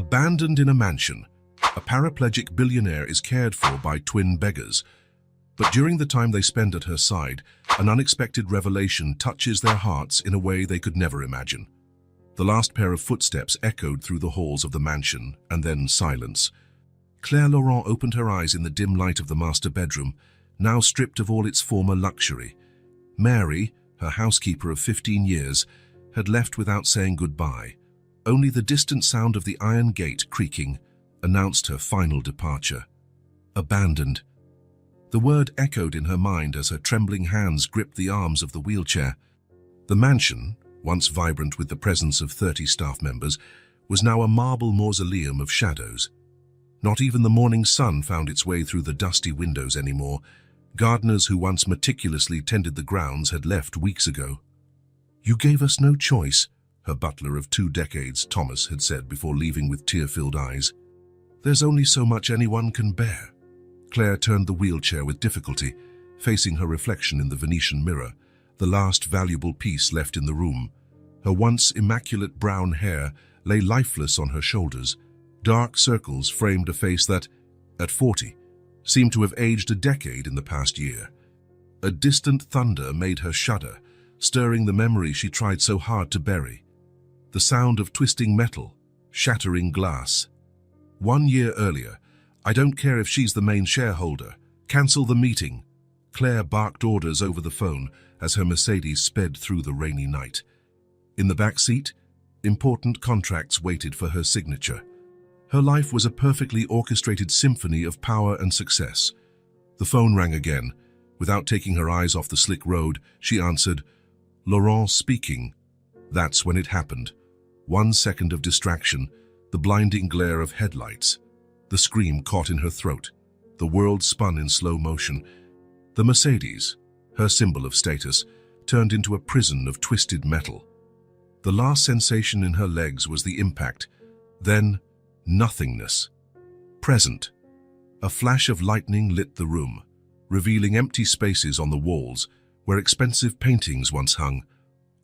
Abandoned in a mansion, a paraplegic billionaire is cared for by twin beggars. But during the time they spend at her side, an unexpected revelation touches their hearts in a way they could never imagine. The last pair of footsteps echoed through the halls of the mansion, and then silence. Claire Laurent opened her eyes in the dim light of the master bedroom, now stripped of all its former luxury. Mary, her housekeeper of 15 years, had left without saying goodbye. Only the distant sound of the iron gate creaking announced her final departure. Abandoned. The word echoed in her mind as her trembling hands gripped the arms of the wheelchair. The mansion, once vibrant with the presence of 30 staff members, was now a marble mausoleum of shadows. Not even the morning sun found its way through the dusty windows anymore. Gardeners who once meticulously tended the grounds had left weeks ago. "You gave us no choice," her butler of 2 decades, Thomas, had said before leaving with tear-filled eyes. "There's only so much anyone can bear." Claire turned the wheelchair with difficulty, facing her reflection in the Venetian mirror, the last valuable piece left in the room. Her once immaculate brown hair lay lifeless on her shoulders. Dark circles framed a face that, at 40, seemed to have aged a decade in the past year. A distant thunder made her shudder, stirring the memory she tried so hard to bury. The sound of twisting metal, shattering glass. 1 year earlier, "I don't care if she's the main shareholder. Cancel the meeting." Claire barked orders over the phone as her Mercedes sped through the rainy night. In the back seat, important contracts waited for her signature. Her life was a perfectly orchestrated symphony of power and success. The phone rang again. Without taking her eyes off the slick road, she answered, "Laurent speaking." That's when it happened. 1 second of distraction, the blinding glare of headlights. The scream caught in her throat. The world spun in slow motion. The Mercedes, her symbol of status, turned into a prison of twisted metal. The last sensation in her legs was the impact. Then, nothingness. Present. A flash of lightning lit the room, revealing empty spaces on the walls where expensive paintings once hung,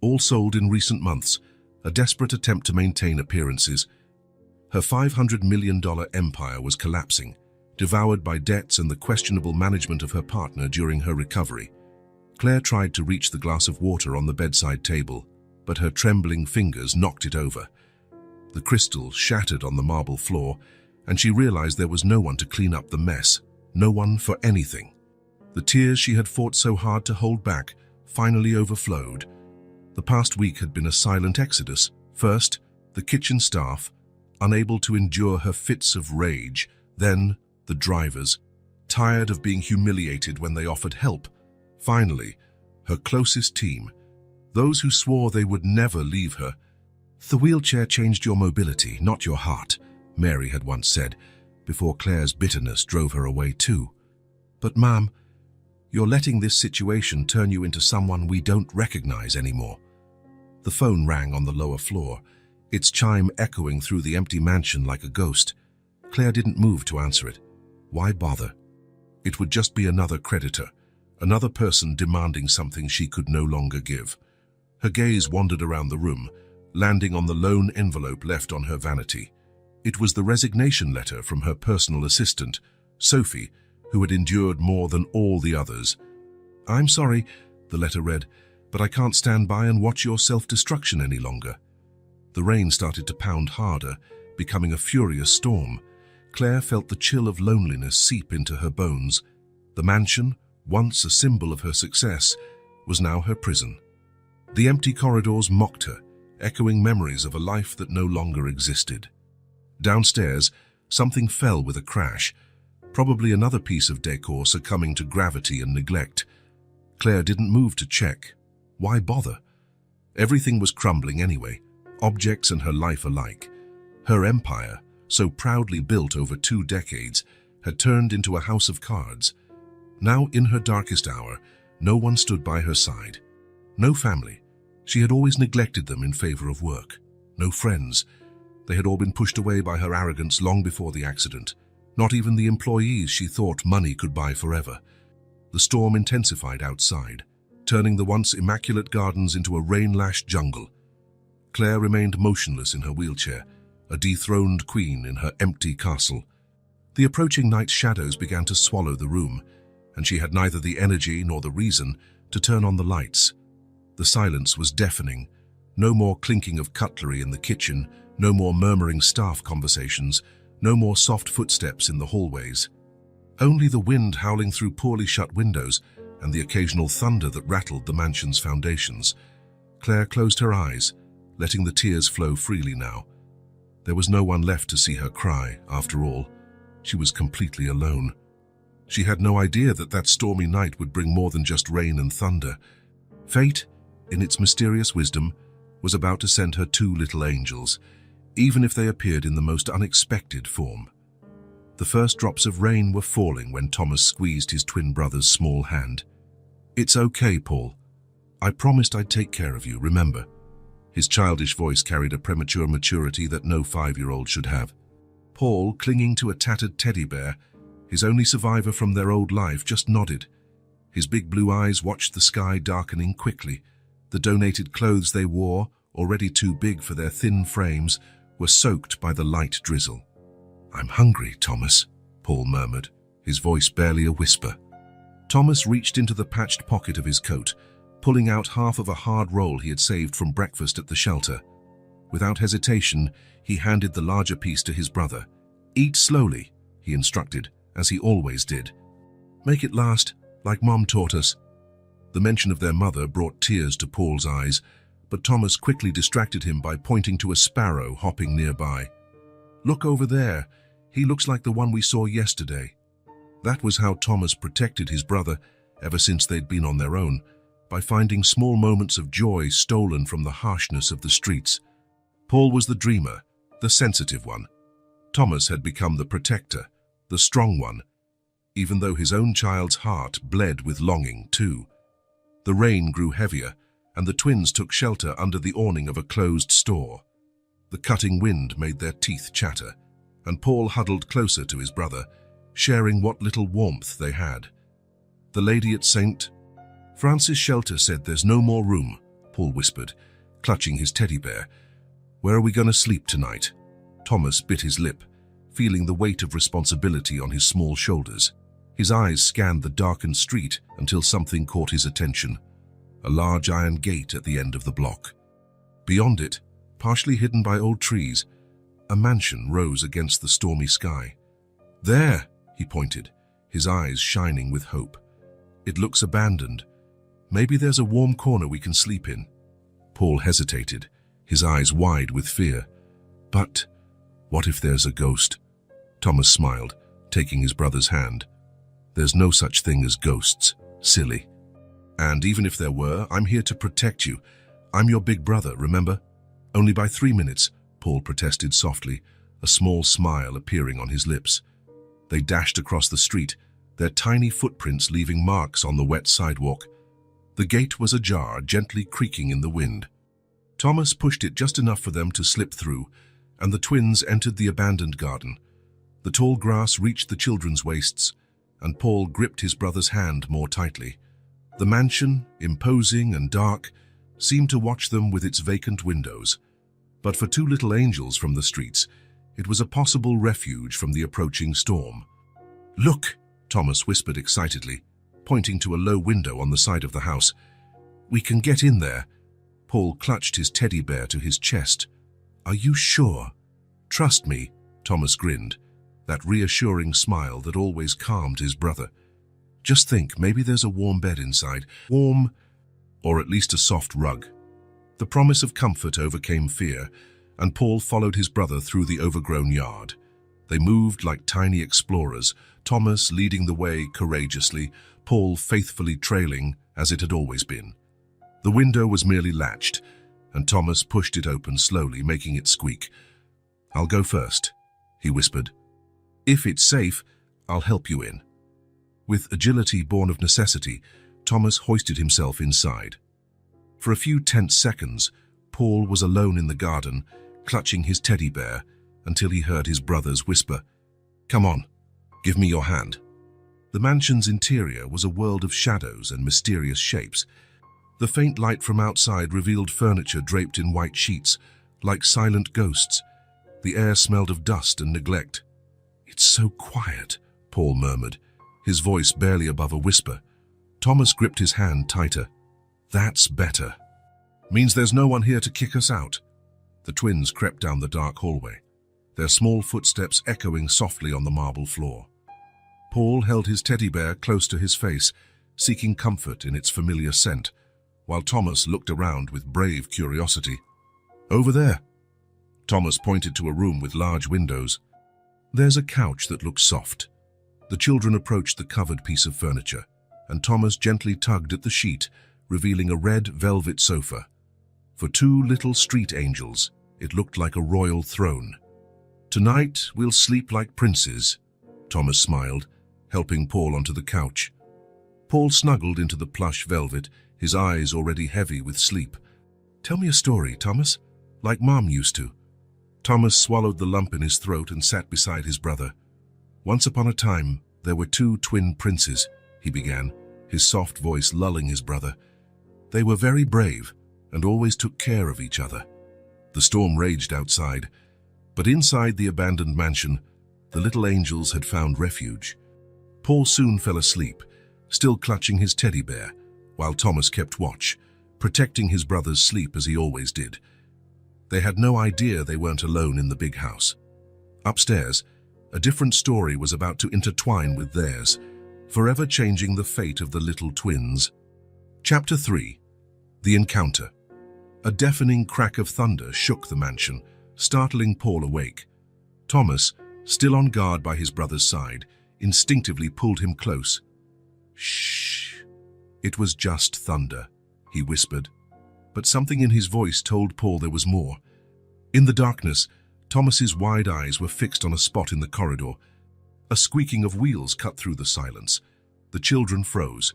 all sold in recent months, a desperate attempt to maintain appearances. Her $500 million empire was collapsing, devoured by debts and the questionable management of her partner during her recovery. Claire tried to reach the glass of water on the bedside table, but her trembling fingers knocked it over. The crystal shattered on the marble floor, and she realized there was no one to clean up the mess, no one for anything. The tears she had fought so hard to hold back finally overflowed. The past week had been a silent exodus. First, the kitchen staff, unable to endure her fits of rage. Then, the drivers, tired of being humiliated when they offered help. Finally, her closest team, those who swore they would never leave her. "The wheelchair changed your mobility, not your heart," Mary had once said, before Claire's bitterness drove her away too. "But ma'am, you're letting this situation turn you into someone we don't recognize anymore." The phone rang on the lower floor, its chime echoing through the empty mansion like a ghost. Claire didn't move to answer it. Why bother? It would just be another creditor, another person demanding something she could no longer give. Her gaze wandered around the room, landing on the lone envelope left on her vanity. It was the resignation letter from her personal assistant, Sophie, who had endured more than all the others. "I'm sorry," the letter read, "but I can't stand by and watch your self-destruction any longer." The rain started to pound harder, becoming a furious storm. Claire felt the chill of loneliness seep into her bones. The mansion, once a symbol of her success, was now her prison. The empty corridors mocked her, echoing memories of a life that no longer existed. Downstairs, something fell with a crash, probably another piece of decor succumbing to gravity and neglect. Claire didn't move to check. Why bother? Everything was crumbling anyway, objects and her life alike. Her empire, so proudly built over 2 decades, had turned into a house of cards. Now, in her darkest hour, no one stood by her side. No family. She had always neglected them in favor of work. No friends. They had all been pushed away by her arrogance long before the accident. Not even the employees she thought money could buy forever. The storm intensified outside, turning the once immaculate gardens into a rain-lashed jungle. Claire remained motionless in her wheelchair, a dethroned queen in her empty castle. The approaching night's shadows began to swallow the room, and she had neither the energy nor the reason to turn on the lights. The silence was deafening. No more clinking of cutlery in the kitchen, no more murmuring staff conversations, no more soft footsteps in the hallways. Only the wind howling through poorly shut windows and the occasional thunder that rattled the mansion's foundations. Claire closed her eyes, letting the tears flow freely now. There was no one left to see her cry, after all. She was completely alone. She had no idea that that stormy night would bring more than just rain and thunder. Fate, in its mysterious wisdom, was about to send her two little angels, even if they appeared in the most unexpected form. The first drops of rain were falling when Thomas squeezed his twin brother's small hand. "It's okay, Paul. I promised I'd take care of you, remember?" His childish voice carried a premature maturity that no 5-year-old should have. Paul, clinging to a tattered teddy bear, his only survivor from their old life, just nodded. His big blue eyes watched the sky darkening quickly. The donated clothes they wore, already too big for their thin frames, were soaked by the light drizzle. "I'm hungry, Thomas," Paul murmured, his voice barely a whisper. Thomas reached into the patched pocket of his coat, pulling out half of a hard roll he had saved from breakfast at the shelter. Without hesitation, he handed the larger piece to his brother. "Eat slowly," he instructed, as he always did. "Make it last, like Mom taught us." The mention of their mother brought tears to Paul's eyes, but Thomas quickly distracted him by pointing to a sparrow hopping nearby. "Look over there. He looks like the one we saw yesterday." That was how Thomas protected his brother ever since they'd been on their own, by finding small moments of joy stolen from the harshness of the streets. Paul was the dreamer, the sensitive one. Thomas had become the protector, the strong one, even though his own child's heart bled with longing too. The rain grew heavier, and the twins took shelter under the awning of a closed store. The cutting wind made their teeth chatter, and Paul huddled closer to his brother, sharing what little warmth they had. "The lady at St. Francis' shelter said there's no more room," Paul whispered, clutching his teddy bear. "Where are we going to sleep tonight?" Thomas bit his lip, feeling the weight of responsibility on his small shoulders. His eyes scanned the darkened street until something caught his attention. A large iron gate at the end of the block. Beyond it, partially hidden by old trees, a mansion rose against the stormy sky. "There," he pointed, his eyes shining with hope. "It looks abandoned. Maybe there's a warm corner we can sleep in." Paul hesitated, his eyes wide with fear. "But what if there's a ghost?" Thomas smiled, taking his brother's hand. "There's no such thing as ghosts, silly. And even if there were, I'm here to protect you. I'm your big brother, remember?" "Only by 3 minutes," Paul protested softly, a small smile appearing on his lips. They dashed across the street, their tiny footprints leaving marks on the wet sidewalk. The gate was ajar, gently creaking in the wind. Thomas pushed it just enough for them to slip through, and the twins entered the abandoned garden. The tall grass reached the children's waists, and Paul gripped his brother's hand more tightly. The mansion, imposing and dark, seemed to watch them with its vacant windows. But for two little angels from the streets, it was a possible refuge from the approaching storm. "Look," Thomas whispered excitedly, pointing to a low window on the side of the house. "We can get in there." Paul clutched his teddy bear to his chest. "Are you sure?" "Trust me," Thomas grinned, that reassuring smile that always calmed his brother. "Just think, maybe there's a warm bed inside. Warm, or at least a soft rug." The promise of comfort overcame fear, and Paul followed his brother through the overgrown yard. They moved like tiny explorers, Thomas leading the way courageously, Paul faithfully trailing as it had always been. The window was merely latched, and Thomas pushed it open slowly, making it squeak. "I'll go first," he whispered. "If it's safe, I'll help you in." With agility born of necessity, Thomas hoisted himself inside. For a few tense seconds, Paul was alone in the garden, clutching his teddy bear, until he heard his brothers whisper, "Come on, give me your hand." The mansion's interior was a world of shadows and mysterious shapes. The faint light from outside revealed furniture draped in white sheets, like silent ghosts. The air smelled of dust and neglect. "It's so quiet," Paul murmured, his voice barely above a whisper. Thomas gripped his hand tighter. "That's better. Means there's no one here to kick us out." The twins crept down the dark hallway, their small footsteps echoing softly on the marble floor. Paul held his teddy bear close to his face, seeking comfort in its familiar scent, while Thomas looked around with brave curiosity. "Over there." Thomas pointed to a room with large windows. "There's a couch that looks soft." The children approached the covered piece of furniture, and Thomas gently tugged at the sheet, revealing a red velvet sofa. For two little street angels, it looked like a royal throne. "Tonight we'll sleep like princes," Thomas smiled, helping Paul onto the couch. Paul snuggled into the plush velvet, his eyes already heavy with sleep. "Tell me a story, Thomas, like Mom used to." Thomas swallowed the lump in his throat and sat beside his brother. "Once upon a time, there were two twin princes," he began, his soft voice lulling his brother. "They were very brave and always took care of each other." The storm raged outside, but inside the abandoned mansion, the little angels had found refuge. Paul soon fell asleep, still clutching his teddy bear, while Thomas kept watch, protecting his brother's sleep as he always did. They had no idea they weren't alone in the big house. Upstairs, a different story was about to intertwine with theirs, forever changing the fate of the little twins. Chapter 3. The Encounter. A deafening crack of thunder shook the mansion, startling Paul awake. Thomas, still on guard by his brother's side, instinctively pulled him close. "Shh." "It was just thunder," he whispered, but something in his voice told Paul there was more. In the darkness, Thomas's wide eyes were fixed on a spot in the corridor. A squeaking of wheels cut through the silence. The children froze.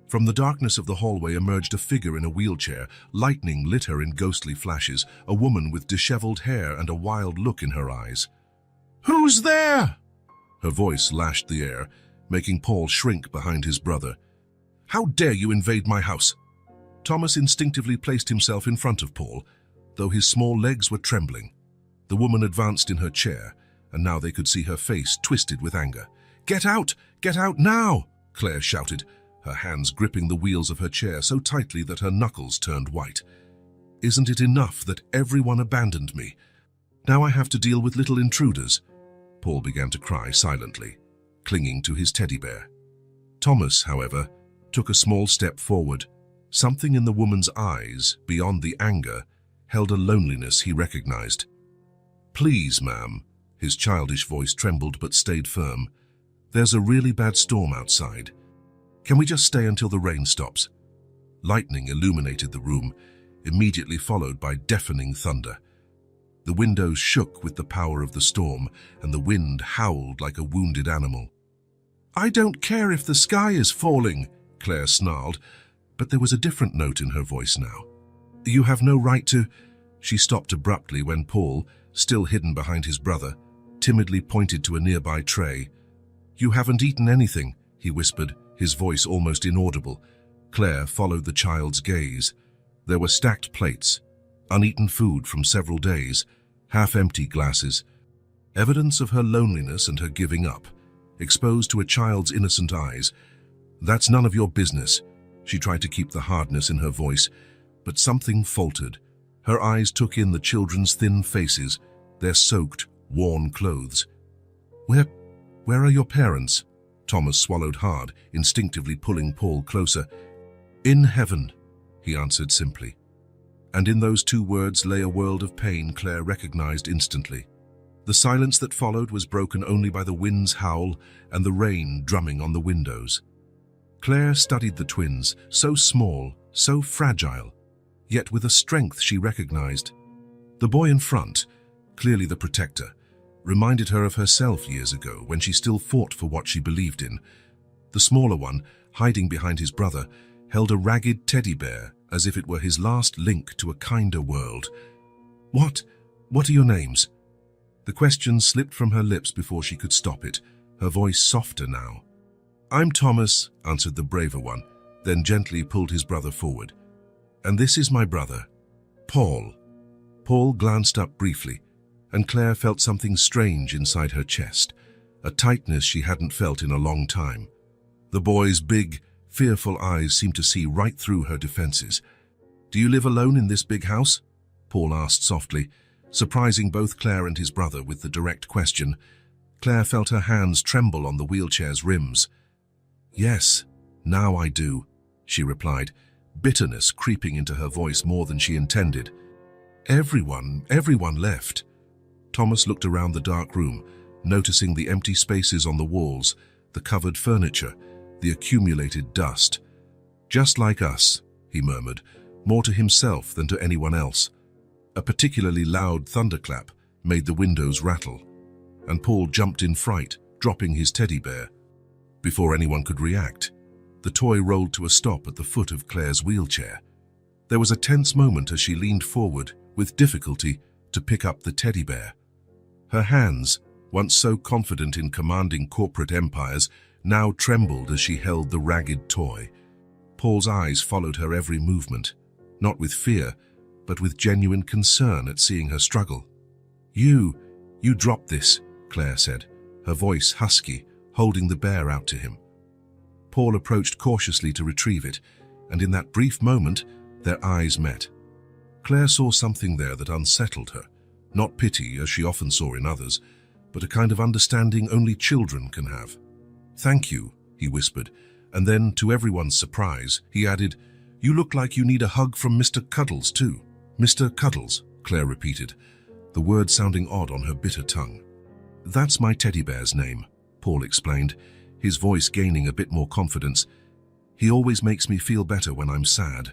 From the darkness of the hallway emerged a figure in a wheelchair. Lightning lit her in ghostly flashes, a woman with disheveled hair and a wild look in her eyes. "Who's there?" Her voice lashed the air, making Paul shrink behind his brother. "How dare you invade my house?" Thomas instinctively placed himself in front of Paul, though his small legs were trembling. The woman advanced in her chair, and now they could see her face twisted with anger. "Get out! Get out now!" Claire shouted, her hands gripping the wheels of her chair so tightly that her knuckles turned white. "Isn't it enough that everyone abandoned me? Now I have to deal with little intruders." Paul began to cry silently, clinging to his teddy bear. Thomas, however, took a small step forward. Something in the woman's eyes, beyond the anger, held a loneliness he recognized. "Please, ma'am," his childish voice trembled but stayed firm. "There's a really bad storm outside. Can we just stay until the rain stops?" Lightning illuminated the room, immediately followed by deafening thunder. The windows shook with the power of the storm, and the wind howled like a wounded animal. "I don't care if the sky is falling," Claire snarled, but there was a different note in her voice now. "You have no right to—" She stopped abruptly when Paul, still hidden behind his brother, timidly pointed to a nearby tray. "You haven't eaten anything," he whispered, his voice almost inaudible. Claire followed the child's gaze. There were stacked plates, uneaten food from several days, half-empty glasses. Evidence of her loneliness and her giving up, exposed to a child's innocent eyes. "That's none of your business." She tried to keep the hardness in her voice, but something faltered. Her eyes took in the children's thin faces, their soaked, worn clothes. Where are your parents?" Thomas swallowed hard, instinctively pulling Paul closer. "In heaven," he answered simply. And in those two words lay a world of pain Claire recognized instantly. The silence that followed was broken only by the wind's howl and the rain drumming on the windows. Claire studied the twins, so small, so fragile, yet with a strength she recognized. The boy in front, clearly the protector, reminded her of herself years ago when she still fought for what she believed in. The smaller one, hiding behind his brother, held a ragged teddy bear as if it were his last link to a kinder world. What are your names?" The question slipped from her lips before she could stop it, her voice softer now. "I'm Thomas," answered the braver one, then gently pulled his brother forward. "And this is my brother, Paul." Paul glanced up briefly, and Claire felt something strange inside her chest, a tightness she hadn't felt in a long time. The boy's big, fearful eyes seemed to see right through her defenses. "Do you live alone in this big house?" Paul asked softly, surprising both Claire and his brother with the direct question. Claire felt her hands tremble on the wheelchair's rims. "Yes, now I do," she replied, bitterness creeping into her voice more than she intended. Everyone left." Thomas looked around the dark room, noticing the empty spaces on the walls, the covered furniture, the accumulated dust. "Just like us," he murmured, more to himself than to anyone else. A particularly loud thunderclap made the windows rattle, and Paul jumped in fright, dropping his teddy bear. Before anyone could react, the toy rolled to a stop at the foot of Claire's wheelchair. There was a tense moment as she leaned forward, with difficulty, to pick up the teddy bear. Her hands, once so confident in commanding corporate empires, now trembled as she held the ragged toy. Paul's eyes followed her every movement, not with fear, but with genuine concern at seeing her struggle. You dropped this," Claire said, her voice husky, holding the bear out to him. Paul approached cautiously to retrieve it, and in that brief moment, their eyes met. Claire saw something there that unsettled her, not pity as she often saw in others, but a kind of understanding only children can have. "Thank you," he whispered, and then, to everyone's surprise, he added, "You look like you need a hug from Mr. Cuddles too." "Mr. Cuddles," Claire repeated, the word sounding odd on her bitter tongue. "That's my teddy bear's name," Paul explained, his voice gaining a bit more confidence. "He always makes me feel better when I'm sad."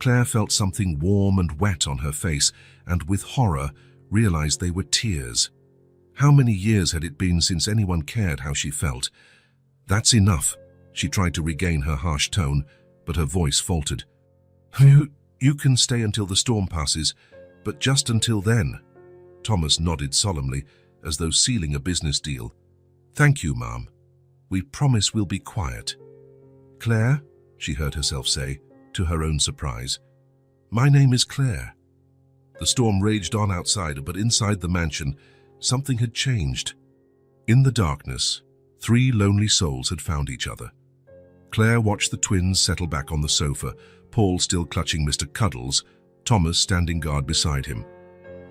Claire felt something warm and wet on her face, and with horror realized they were tears. How many years had it been since anyone cared how she felt? "That's enough," she tried to regain her harsh tone, but her voice faltered. You can stay until the storm passes, but just until then." Thomas nodded solemnly, as though sealing a business deal. "Thank you, Mom. We promise we'll be quiet." "Claire," she heard herself say, to her own surprise. "My name is Claire." The storm raged on outside, but inside the mansion, something had changed. In the darkness, three lonely souls had found each other. Claire watched the twins settle back on the sofa, Paul still clutching Mr. Cuddles, Thomas standing guard beside him.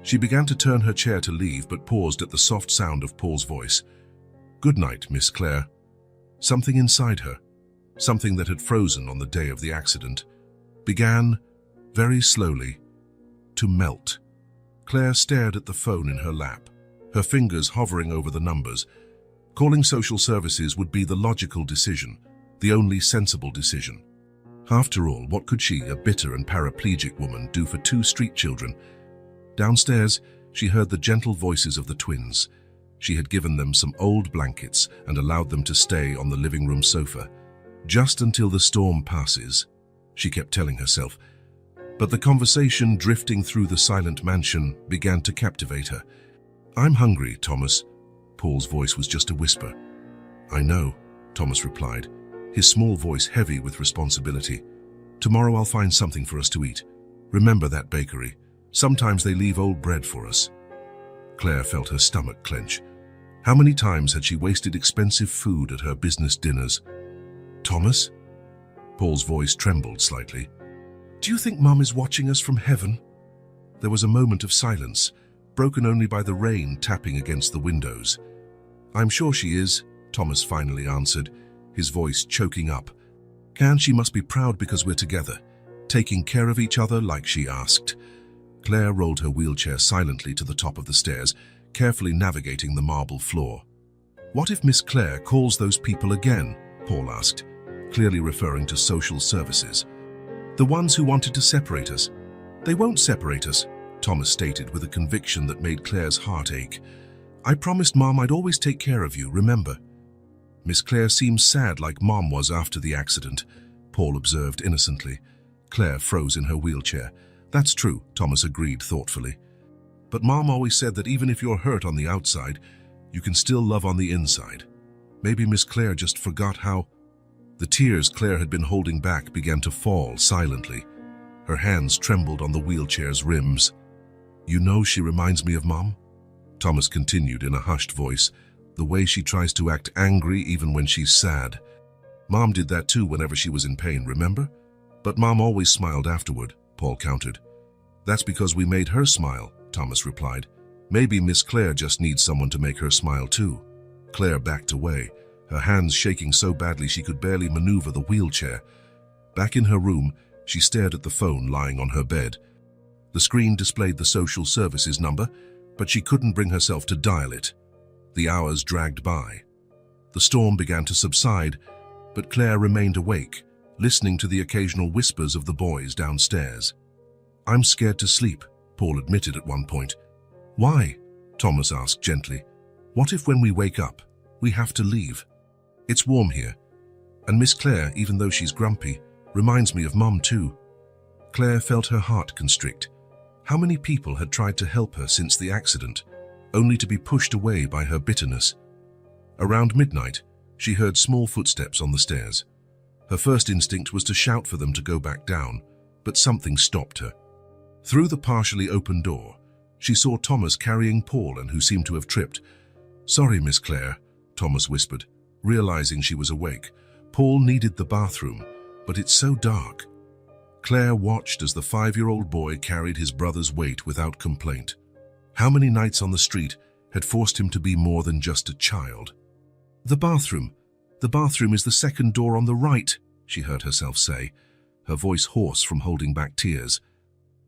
She began to turn her chair to leave, but paused at the soft sound of Paul's voice. "Good night, Miss Claire." Something inside her, something that had frozen on the day of the accident, began, very slowly, to melt. Claire stared at the phone in her lap, her fingers hovering over the numbers. Calling social services would be the logical decision, the only sensible decision. After all, what could she, a bitter and paraplegic woman, do for two street children? Downstairs, she heard the gentle voices of the twins. She had given them some old blankets and allowed them to stay on the living room sofa. "Just until the storm passes," she kept telling herself. But the conversation drifting through the silent mansion began to captivate her. "I'm hungry, Thomas." Paul's voice was just a whisper. "I know," Thomas replied, his small voice heavy with responsibility. "Tomorrow I'll find something for us to eat. Remember that bakery. Sometimes they leave old bread for us." Claire felt her stomach clench. How many times had she wasted expensive food at her business dinners? "Thomas?" Paul's voice trembled slightly. "Do you think Mum is watching us from heaven?" There was a moment of silence, broken only by the rain tapping against the windows. "I'm sure she is," Thomas finally answered, his voice choking up. She must be proud because we're together, taking care of each other like she asked." Claire rolled her wheelchair silently to the top of the stairs, carefully navigating the marble floor. "What if Miss Claire calls those people again?" Paul asked, clearly referring to social services. "The ones who wanted to separate us." "They won't separate us," Thomas stated with a conviction that made Claire's heart ache. "I promised Mom I'd always take care of you, remember?" "Miss Claire seems sad like Mom was after the accident," Paul observed innocently. Claire froze in her wheelchair. "That's true," Thomas agreed thoughtfully. "But Mom always said that even if you're hurt on the outside, you can still love on the inside. Maybe Miss Claire just forgot how—" The tears Claire had been holding back began to fall silently. Her hands trembled on the wheelchair's rims. "You know she reminds me of Mom?" Thomas continued in a hushed voice, the way she tries to act angry even when she's sad. Mom did that too whenever she was in pain, remember? But Mom always smiled afterward, Paul countered. That's because we made her smile, Thomas replied. Maybe Miss Claire just needs someone to make her smile too. Claire backed away, her hands shaking so badly she could barely maneuver the wheelchair. Back in her room, she stared at the phone lying on her bed. The screen displayed the social services number, but she couldn't bring herself to dial it. The hours dragged by. The storm began to subside, but Claire remained awake, listening to the occasional whispers of the boys downstairs. I'm scared to sleep, Paul admitted at one point. Why? Thomas asked gently. What if when we wake up, we have to leave? It's warm here, and Miss Claire, even though she's grumpy, reminds me of Mum too. Claire felt her heart constrict. How many people had tried to help her since the accident, only to be pushed away by her bitterness? Around midnight, she heard small footsteps on the stairs. Her first instinct was to shout for them to go back down, but something stopped her. Through the partially open door, she saw Thomas carrying Paul and who seemed to have tripped. Sorry, Miss Claire, Thomas whispered, realizing she was awake. Paul needed the bathroom, but it's so dark. Claire watched as the 5-year-old boy carried his brother's weight without complaint. How many nights on the street had forced him to be more than just a child? The bathroom is the second door on the right, she heard herself say, her voice hoarse from holding back tears.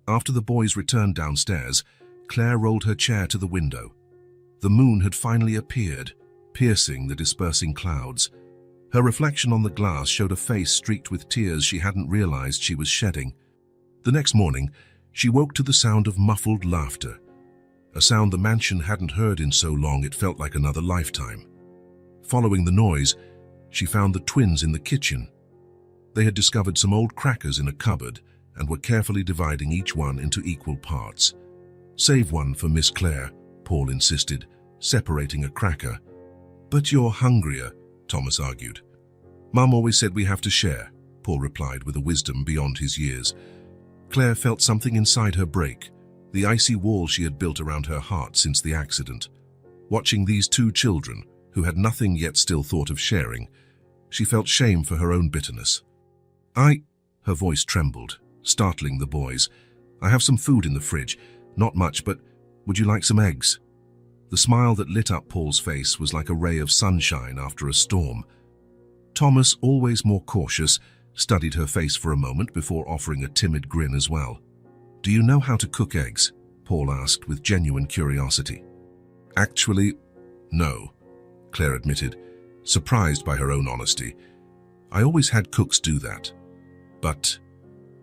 After the boys returned downstairs, Claire rolled her chair to the window. The moon had finally appeared, piercing the dispersing clouds. Her reflection on the glass showed a face streaked with tears she hadn't realized she was shedding. The next morning, she woke to the sound of muffled laughter, a sound the mansion hadn't heard in so long it felt like another lifetime. Following the noise, she found the twins in the kitchen. They had discovered some old crackers in a cupboard and were carefully dividing each one into equal parts. Save one for Miss Claire, Paul insisted, separating a cracker. But you're hungrier, Thomas argued. Mum always said we have to share, Paul replied with a wisdom beyond his years. Claire felt something inside her break, the icy wall she had built around her heart since the accident. Watching these two children, who had nothing yet still thought of sharing, she felt shame for her own bitterness. Her voice trembled, startling the boys. I have some food in the fridge. Not much, but would you like some eggs? The smile that lit up Paul's face was like a ray of sunshine after a storm. Thomas, always more cautious, studied her face for a moment before offering a timid grin as well. Do you know how to cook eggs? Paul asked with genuine curiosity. Actually, no, Claire admitted, surprised by her own honesty. I always had cooks do that. But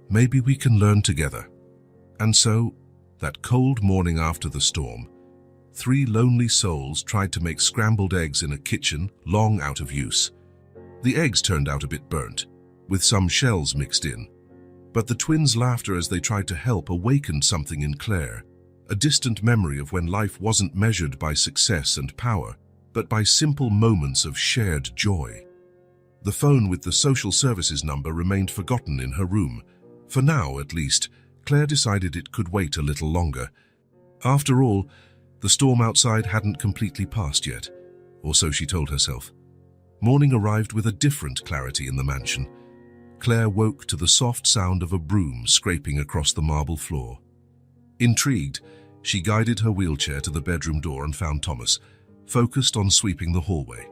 maybe we can learn together. And so, that cold morning after the storm, 3 lonely souls tried to make scrambled eggs in a kitchen long out of use. The eggs turned out a bit burnt, with some shells mixed in. But the twins' laughter as they tried to help awakened something in Claire, a distant memory of when life wasn't measured by success and power, but by simple moments of shared joy. The phone with the social services number remained forgotten in her room. For now, at least, Claire decided it could wait a little longer. After all, the storm outside hadn't completely passed yet, or so she told herself. Morning arrived with a different clarity in the mansion. Claire woke to the soft sound of a broom scraping across the marble floor. Intrigued, she guided her wheelchair to the bedroom door and found Thomas, focused on sweeping the hallway.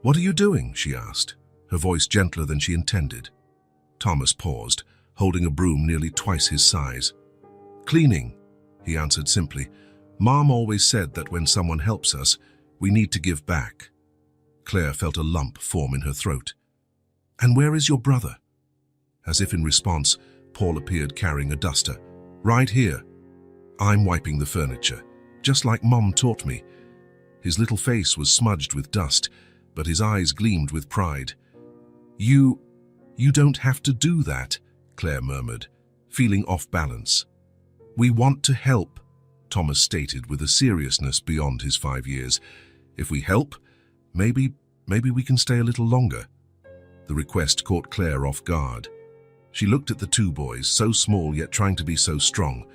What are you doing? She asked, her voice gentler than she intended. Thomas paused, holding a broom nearly twice his size. Cleaning, he answered simply. Mom always said that when someone helps us, we need to give back. Claire felt a lump form in her throat. And where is your brother? As if in response, Paul appeared carrying a duster. Right here. I'm wiping the furniture, just like Mom taught me. His little face was smudged with dust, but his eyes gleamed with pride. You don't have to do that, Claire murmured, feeling off balance. We want to help, Thomas stated with a seriousness beyond his 5 years. If we help, maybe we can stay a little longer. The request caught Claire off guard. She looked at the 2 boys, so small yet trying to be so strong.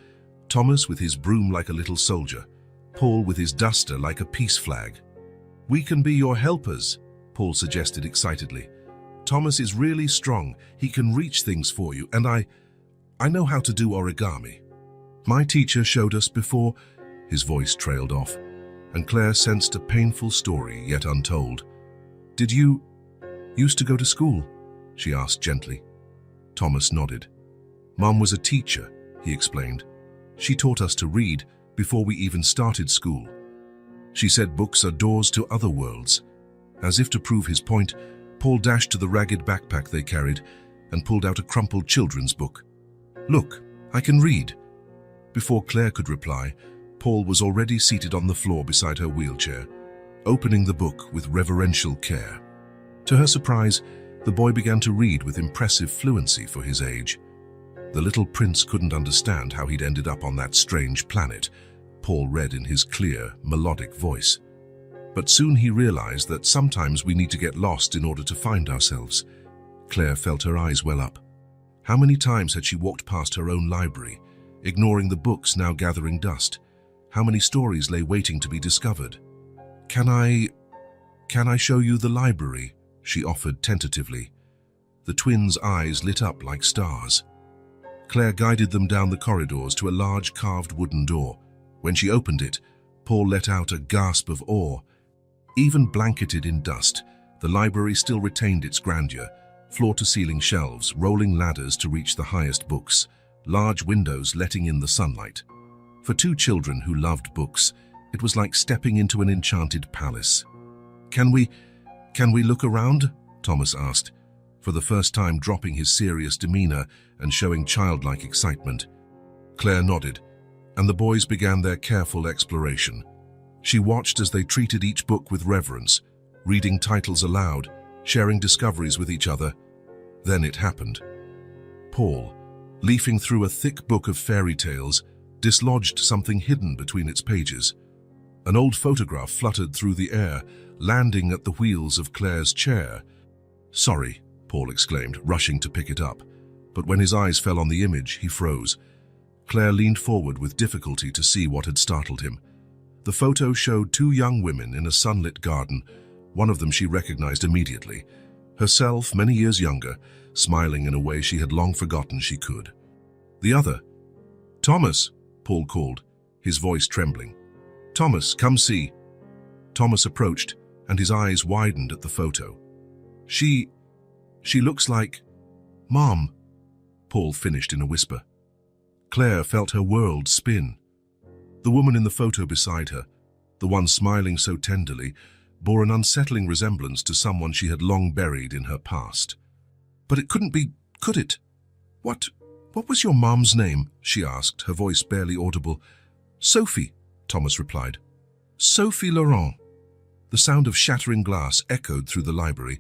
Thomas with his broom like a little soldier, Paul with his duster like a peace flag. "We can be your helpers," Paul suggested excitedly. "Thomas is really strong. He can reach things for you, and I know how to do origami. My teacher showed us before." His voice trailed off, and Claire sensed a painful story yet untold. "Did you used to go to school?" she asked gently. Thomas nodded. "Mom was a teacher," he explained. "She taught us to read before we even started school. She said books are doors to other worlds." As if to prove his point, Paul dashed to the ragged backpack they carried and pulled out a crumpled children's book. "Look, I can read." Before Claire could reply, Paul was already seated on the floor beside her wheelchair, opening the book with reverential care. To her surprise, the boy began to read with impressive fluency for his age. The little prince couldn't understand how he'd ended up on that strange planet, Paul read in his clear, melodic voice. But soon he realized that sometimes we need to get lost in order to find ourselves. Claire felt her eyes well up. How many times had she walked past her own library, ignoring the books now gathering dust? How many stories lay waiting to be discovered? Can I show you the library?" she offered tentatively. The twins' eyes lit up like stars. Claire guided them down the corridors to a large carved wooden door. When she opened it, Paul let out a gasp of awe. Even blanketed in dust, the library still retained its grandeur. Floor-to-ceiling shelves, rolling ladders to reach the highest books, large windows letting in the sunlight. For two children who loved books, it was like stepping into an enchanted palace. Can we look around?" Thomas asked, for the first time dropping his serious demeanor and showing childlike excitement. Claire nodded, and the boys began their careful exploration. She watched as they treated each book with reverence, reading titles aloud, sharing discoveries with each other. Then it happened. Paul, leafing through a thick book of fairy tales, dislodged something hidden between its pages. An old photograph fluttered through the air, landing at the wheels of Claire's chair. "Sorry," Paul exclaimed, rushing to pick it up. But when his eyes fell on the image, he froze. Claire leaned forward with difficulty to see what had startled him. The photo showed two young women in a sunlit garden. One of them she recognized immediately, herself many years younger, smiling in a way she had long forgotten she could. The other, "Thomas," Paul called, his voice trembling. "Thomas, come see." Thomas approached, and his eyes widened at the photo. She looks like Mom," Paul finished in a whisper. Claire felt her world spin. The woman in the photo beside her, the one smiling so tenderly, bore an unsettling resemblance to someone she had long buried in her past. "But it couldn't be, could it? What was your mom's name?" she asked, her voice barely audible. "Sophie," Thomas replied. "Sophie Laurent." The sound of shattering glass echoed through the library.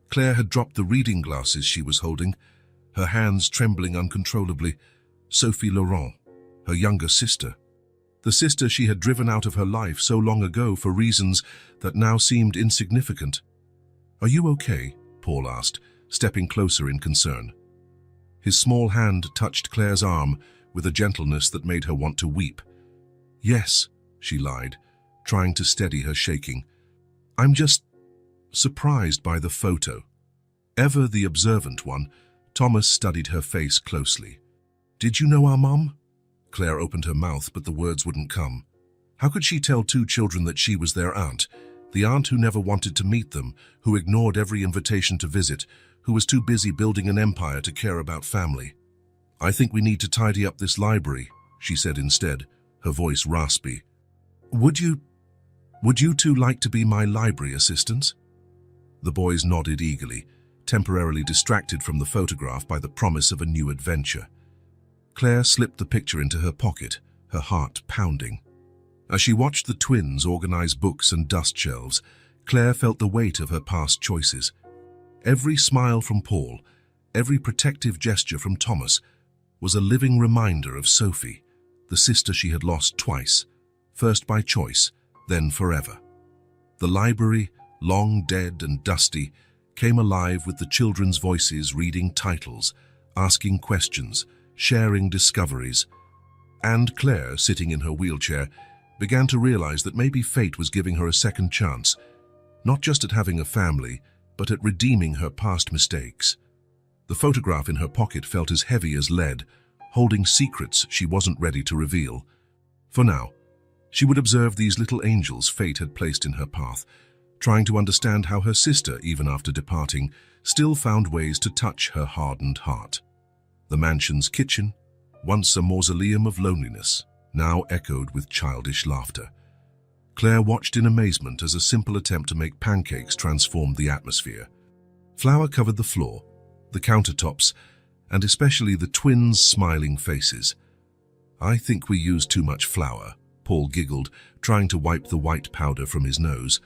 Claire had dropped the reading glasses she was holding, her hands trembling uncontrollably. Sophie Laurent, her younger sister. The sister she had driven out of her life so long ago for reasons that now seemed insignificant. "Are you okay?" Paul asked, stepping closer in concern. His small hand touched Claire's arm with a gentleness that made her want to weep. "Yes," she lied, trying to steady her shaking. "I'm just surprised by the photo." Ever the observant one, Thomas studied her face closely. "Did you know our mom?" Claire opened her mouth, but the words wouldn't come. How could she tell two children that she was their aunt, the aunt who never wanted to meet them, who ignored every invitation to visit, who was too busy building an empire to care about family? "I think we need to tidy up this library," she said instead, her voice raspy. Would you two like to be my library assistants?" The boys nodded eagerly, temporarily distracted from the photograph by the promise of a new adventure. Claire slipped the picture into her pocket, her heart pounding. As she watched the twins organize books and dust shelves, Claire felt the weight of her past choices. Every smile from Paul, every protective gesture from Thomas, was a living reminder of Sophie, the sister she had lost twice, first by choice, then forever. The library, long dead and dusty, came alive with the children's voices reading titles, asking questions, sharing discoveries. And Claire, sitting in her wheelchair, began to realize that maybe fate was giving her a second chance, not just at having a family, but at redeeming her past mistakes. The photograph in her pocket felt as heavy as lead, holding secrets she wasn't ready to reveal. For now, she would observe these little angels fate had placed in her path, trying to understand how her sister, even after departing, still found ways to touch her hardened heart. The mansion's kitchen, once a mausoleum of loneliness, now echoed with childish laughter. Claire watched in amazement as a simple attempt to make pancakes transformed the atmosphere. Flour covered the floor, the countertops, and especially the twins' smiling faces. "I think we used too much flour," Paul giggled, trying to wipe the white powder from his nose.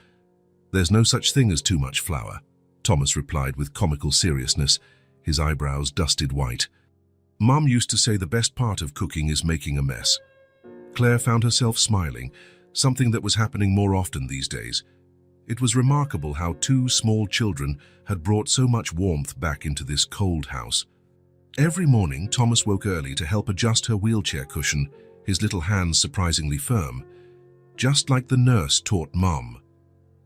"There's no such thing as too much flour," Thomas replied with comical seriousness, his eyebrows dusted white. "Mom used to say the best part of cooking is making a mess." Claire found herself smiling, something that was happening more often these days. It was remarkable how two small children had brought so much warmth back into this cold house. Every morning, Thomas woke early to help adjust her wheelchair cushion, his little hands surprisingly firm, just like the nurse taught Mom.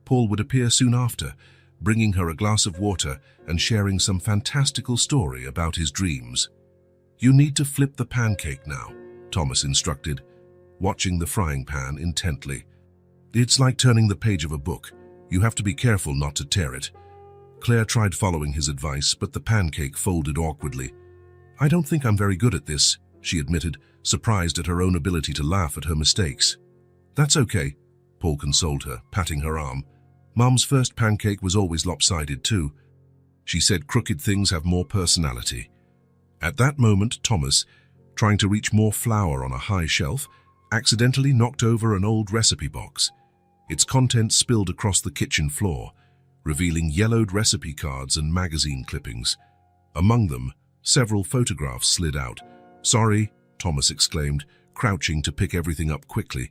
Paul would appear soon after, bringing her a glass of water and sharing some fantastical story about his dreams. "You need to flip the pancake now," Thomas instructed, watching the frying pan intently. "It's like turning the page of a book. You have to be careful not to tear it." Claire tried following his advice, but the pancake folded awkwardly. "I don't think I'm very good at this," she admitted, surprised at her own ability to laugh at her mistakes. "That's okay," Paul consoled her, patting her arm. "Mom's first pancake was always lopsided too. She said crooked things have more personality." At that moment, Thomas, trying to reach more flour on a high shelf, accidentally knocked over an old recipe box. Its contents spilled across the kitchen floor, revealing yellowed recipe cards and magazine clippings. Among them, several photographs slid out. "Sorry," Thomas exclaimed, crouching to pick everything up quickly.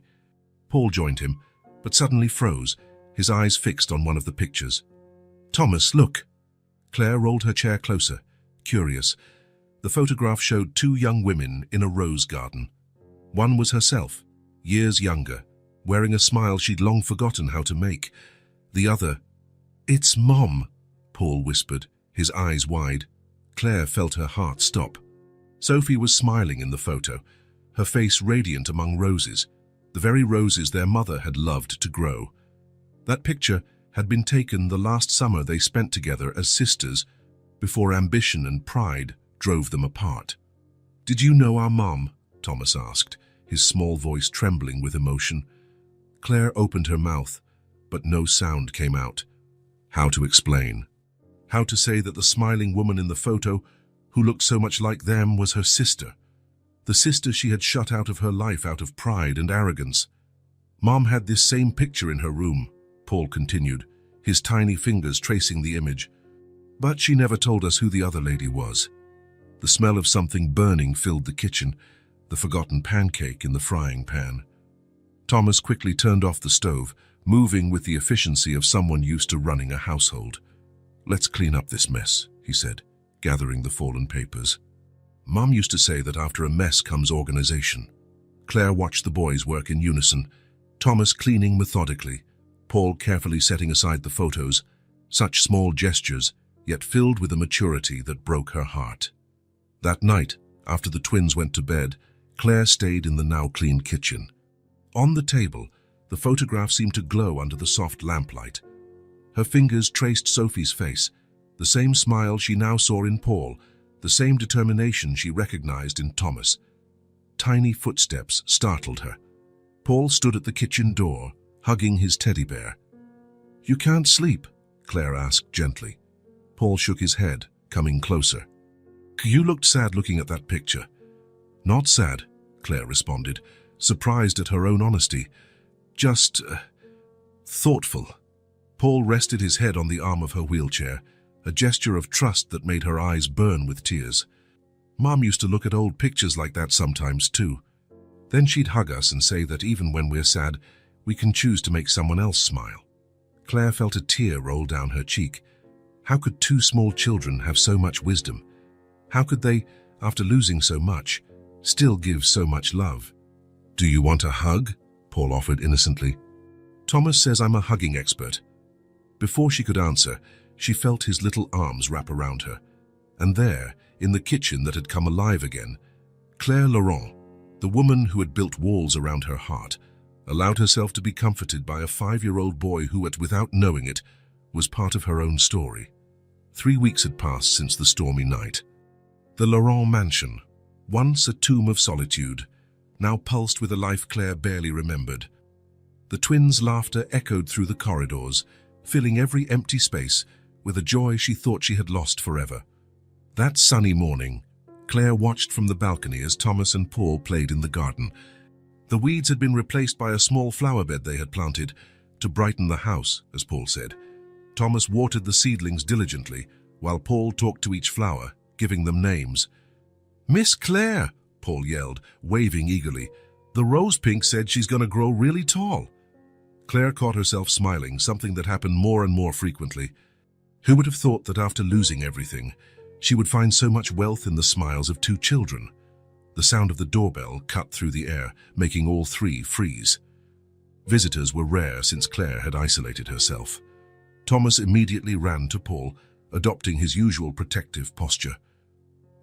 Paul joined him, but suddenly froze, his eyes fixed on one of the pictures. "Thomas, look!" Claire rolled her chair closer, curious. The photograph showed two young women in a rose garden. One was herself, years younger, wearing a smile she'd long forgotten how to make. The other, "It's Mom," Paul whispered, his eyes wide. Claire felt her heart stop. Sophie was smiling in the photo, her face radiant among roses, the very roses their mother had loved to grow. That picture had been taken the last summer they spent together as sisters, before ambition and pride drove them apart. "Did you know our mom?" Thomas asked, his small voice trembling with emotion. Claire opened her mouth, but no sound came out. How to explain? How to say that the smiling woman in the photo, who looked so much like them, was her sister? The sister she had shut out of her life out of pride and arrogance. "Mom had this same picture in her room," Paul continued, his tiny fingers tracing the image. "But she never told us who the other lady was." The smell of something burning filled the kitchen, the forgotten pancake in the frying pan. Thomas quickly turned off the stove, moving with the efficiency of someone used to running a household. "Let's clean up this mess," he said, gathering the fallen papers. "Mom used to say that after a mess comes organization." Claire watched the boys work in unison, Thomas cleaning methodically, Paul carefully setting aside the photos, such small gestures, yet filled with a maturity that broke her heart. That night, after the twins went to bed, Claire stayed in the now-clean kitchen. On the table, the photograph seemed to glow under the soft lamplight. Her fingers traced Sophie's face, the same smile she now saw in Paul, the same determination she recognized in Thomas. Tiny footsteps startled her. Paul stood at the kitchen door, hugging his teddy bear. "You can't sleep?" Claire asked gently. Paul shook his head, coming closer. "You looked sad looking at that picture." "Not sad," Claire responded, surprised at her own honesty. "Just thoughtful." Paul rested his head on the arm of her wheelchair, a gesture of trust that made her eyes burn with tears. "Mom used to look at old pictures like that sometimes too. Then she'd hug us and say that even when we're sad, we can choose to make someone else smile." Claire felt a tear roll down her cheek. How could two small children have so much wisdom? How could they, after losing so much, still give so much love? "Do you want a hug?" Paul offered innocently. Thomas says I'm a hugging expert. Before she could answer, she felt his little arms wrap around her. And there, in the kitchen that had come alive again, Claire Laurent, the woman who had built walls around her heart, allowed herself to be comforted by a 5-year-old boy who, without knowing it, was part of her own story. 3 weeks had passed since the stormy night. The Laurent mansion, once a tomb of solitude, now pulsed with a life Claire barely remembered. The twins' laughter echoed through the corridors, filling every empty space with a joy she thought she had lost forever. That sunny morning, Claire watched from the balcony as Thomas and Paul played in the garden. The weeds had been replaced by a small flower bed they had planted to brighten the house, as Paul said. Thomas watered the seedlings diligently, while Paul talked to each flower, giving them names. "Miss Claire," Paul yelled, waving eagerly. "The rose pink said she's going to grow really tall." Claire caught herself smiling, something that happened more and more frequently. Who would have thought that after losing everything, she would find so much wealth in the smiles of 2 children? The sound of the doorbell cut through the air, making all 3 freeze. Visitors were rare since Claire had isolated herself. Thomas immediately ran to Paul, adopting his usual protective posture.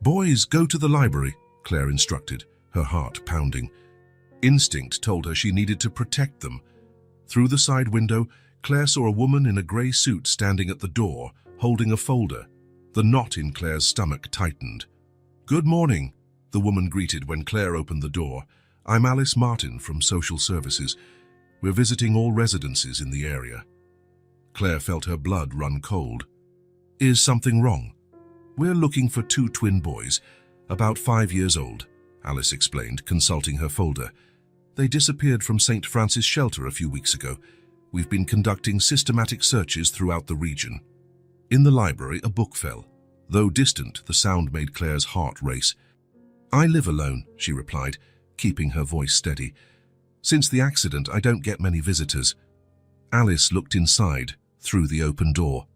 "Boys, go to the library," Claire instructed, her heart pounding. Instinct told her she needed to protect them. Through the side window, Claire saw a woman in a grey suit standing at the door, holding a folder. The knot in Claire's stomach tightened. "Good morning," the woman greeted when Claire opened the door. "I'm Alice Martin from Social Services. We're visiting all residences in the area." Claire felt her blood run cold. "Is something wrong?" "We're looking for 2 twin boys, about 5 years old," Alice explained, consulting her folder. "They disappeared from St. Francis Shelter a few weeks ago. We've been conducting systematic searches throughout the region." In the library, a book fell. Though distant, the sound made Claire's heart race. "I live alone," she replied, keeping her voice steady. "Since the accident, I don't get many visitors." Alice looked inside, through the open door.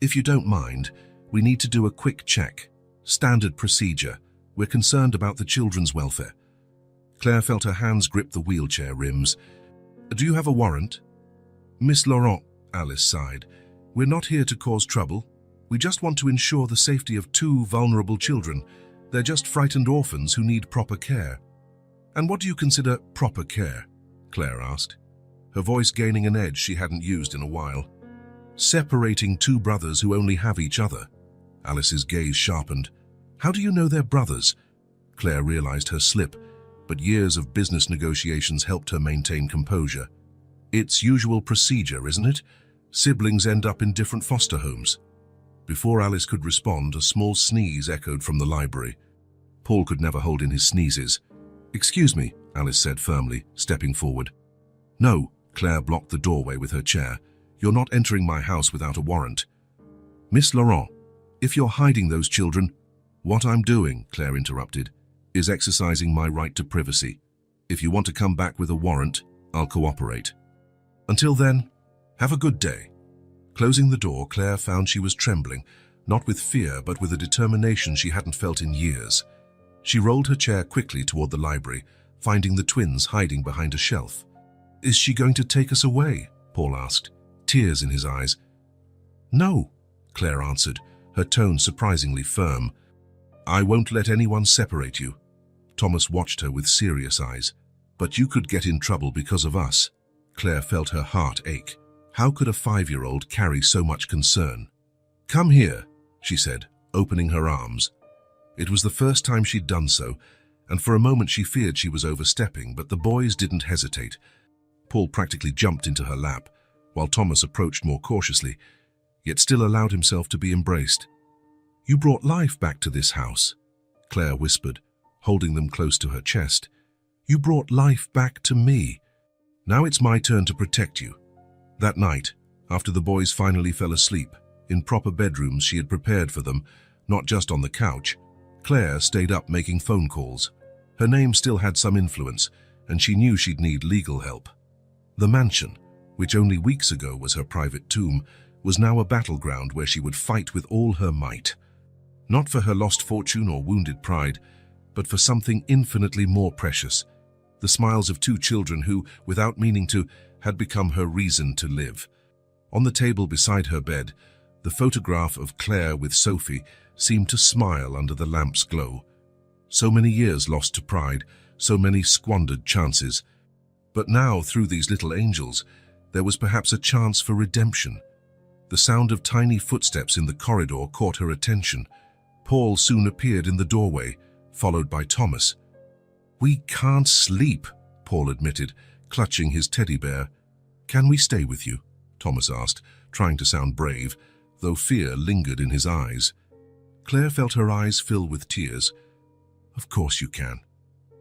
"If you don't mind, we need to do a quick check. Standard procedure. We're concerned about the children's welfare." Claire felt her hands grip the wheelchair rims. "Do you have a warrant?" "Miss Laurent," Alice sighed, "we're not here to cause trouble. We just want to ensure the safety of 2 vulnerable children. They're just frightened orphans who need proper care." "And what do you consider proper care?" Claire asked, her voice gaining an edge she hadn't used in a while. "Separating 2 brothers who only have each other." Alice's gaze sharpened. "How do you know they're brothers?" Claire realized her slip, but years of business negotiations helped her maintain composure. "It's usual procedure, isn't it? Siblings end up in different foster homes." Before Alice could respond, a small sneeze echoed from the library. Paul could never hold in his sneezes. "Excuse me," Alice said firmly, stepping forward. "No," Claire blocked the doorway with her chair. "You're not entering my house without a warrant." "Miss Laurent, if you're hiding those children—" "What I'm doing," Claire interrupted, "is exercising my right to privacy. If you want to come back with a warrant, I'll cooperate. Until then, have a good day." Closing the door, Claire found she was trembling, not with fear but with a determination she hadn't felt in years. She rolled her chair quickly toward the library, finding the twins hiding behind a shelf. "Is she going to take us away?" Paul asked, tears in his eyes. "No," Claire answered, her tone surprisingly firm. "I won't let anyone separate you." Thomas watched her with serious eyes. "But you could get in trouble because of us." Claire felt her heart ache. How could a 5-year-old carry so much concern? "Come here," she said, opening her arms. It was the first time she'd done so, and for a moment she feared she was overstepping, but the boys didn't hesitate. Paul practically jumped into her lap, while Thomas approached more cautiously, yet still allowed himself to be embraced. "You brought life back to this house," Claire whispered, holding them close to her chest. "You brought life back to me. Now it's my turn to protect you." That night, after the boys finally fell asleep, in proper bedrooms she had prepared for them, not just on the couch, Claire stayed up making phone calls. Her name still had some influence, and she knew she'd need legal help. The mansion, which only weeks ago was her private tomb, was now a battleground where she would fight with all her might. Not for her lost fortune or wounded pride, but for something infinitely more precious, the smiles of two children who, without meaning to, had become her reason to live. On the table beside her bed, the photograph of Claire with Sophie seemed to smile under the lamp's glow. So many years lost to pride, so many squandered chances. But now, through these little angels, there was perhaps a chance for redemption. The sound of tiny footsteps in the corridor caught her attention. Paul soon appeared in the doorway, followed by Thomas. "We can't sleep," Paul admitted, clutching his teddy bear. "Can we stay with you?" Thomas asked, trying to sound brave, though fear lingered in his eyes. Claire felt her eyes fill with tears. "Of course you can."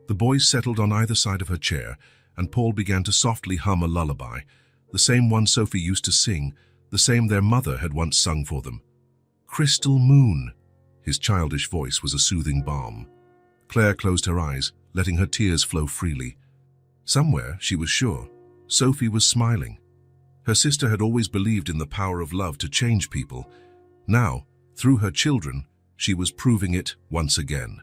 The boys settled on either side of her chair, and Paul began to softly hum a lullaby, the same one Sophie used to sing, the same their mother had once sung for them. "Crystal Moon." His childish voice was a soothing balm. Claire closed her eyes, letting her tears flow freely. Somewhere, she was sure, Sophie was smiling. Her sister had always believed in the power of love to change people. Now, through her children, she was proving it once again.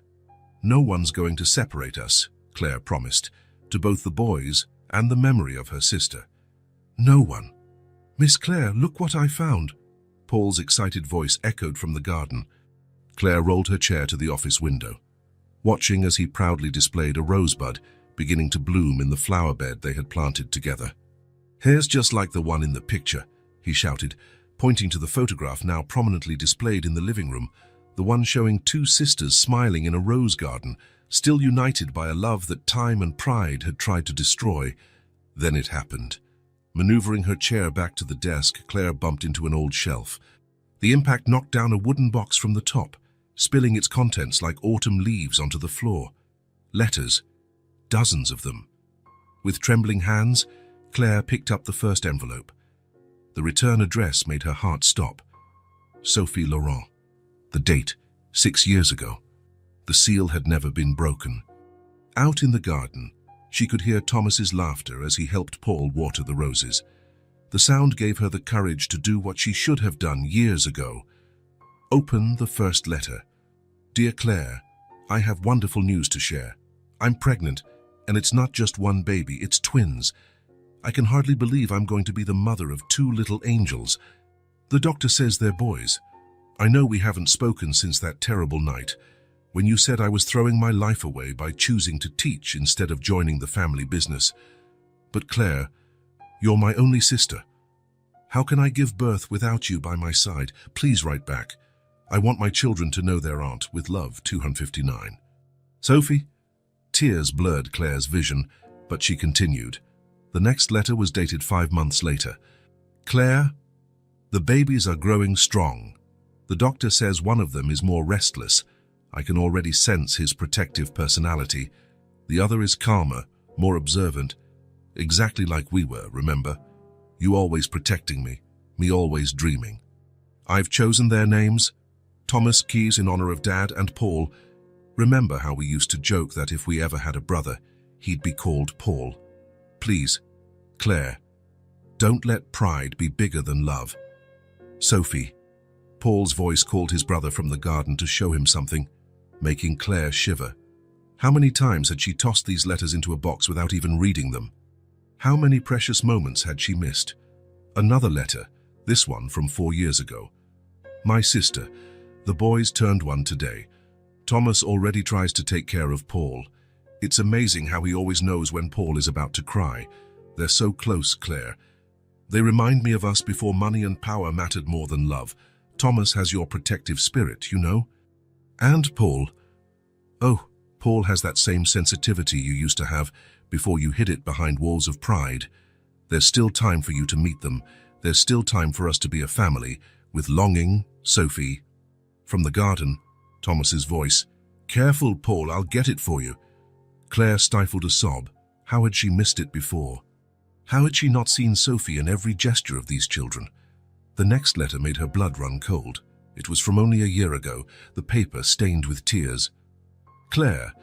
"No one's going to separate us," Claire promised, to both the boys and the memory of her sister. "No one." "Miss Claire, look what I found." Paul's excited voice echoed from the garden. Claire rolled her chair to the office window, watching as he proudly displayed a rosebud beginning to bloom in the flower bed they had planted together. "Hair's just like the one in the picture," he shouted, pointing to the photograph now prominently displayed in the living room, the one showing two sisters smiling in a rose garden, still united by a love that time and pride had tried to destroy. Then it happened. Maneuvering her chair back to the desk, Claire bumped into an old shelf. The impact knocked down a wooden box from the top, spilling its contents like autumn leaves onto the floor. Letters, dozens of them. With trembling hands, Claire picked up the first envelope. The return address made her heart stop. Sophie Laurent. The date, 6 years ago. The seal had never been broken. Out in the garden, she could hear Thomas's laughter as he helped Paul water the roses. The sound gave her the courage to do what she should have done years ago. Open the first letter. "Dear Claire, I have wonderful news to share. I'm pregnant, and it's not just one baby, it's twins. I can hardly believe I'm going to be the mother of 2 little angels. The doctor says they're boys. I know we haven't spoken since that terrible night, when you said I was throwing my life away by choosing to teach instead of joining the family business. But Claire, you're my only sister. How can I give birth without you by my side? Please write back. I want my children to know their aunt. With love, 259. Sophie?" Tears blurred Claire's vision, but she continued. The next letter was dated 5 months later. "Claire, the babies are growing strong. The doctor says one of them is more restless. I can already sense his protective personality. The other is calmer, more observant, exactly like we were, remember? You always protecting me always dreaming. I've chosen their names, Thomas Keyes in honor of Dad, and Paul. Remember how we used to joke that if we ever had a brother, he'd be called Paul. Please, Claire, don't let pride be bigger than love. Sophie." Paul's voice called his brother from the garden to show him something, making Claire shiver. How many times had she tossed these letters into a box without even reading them? How many precious moments had she missed? Another letter, this one from 4 years ago. "My sister, the boys turned 1 today. Thomas already tries to take care of Paul. It's amazing how he always knows when Paul is about to cry. They're so close, Claire. They remind me of us before money and power mattered more than love. Thomas has your protective spirit, you know. And Paul. Oh, Paul has that same sensitivity you used to have before you hid it behind walls of pride. There's still time for you to meet them. There's still time for us to be a family. With longing, Sophie." From the garden, Thomas's voice. "Careful, Paul, I'll get it for you." Claire stifled a sob. How had she missed it before? How had she not seen Sophie in every gesture of these children? The next letter made her blood run cold. It was from only a year ago, the paper stained with tears. "Claire,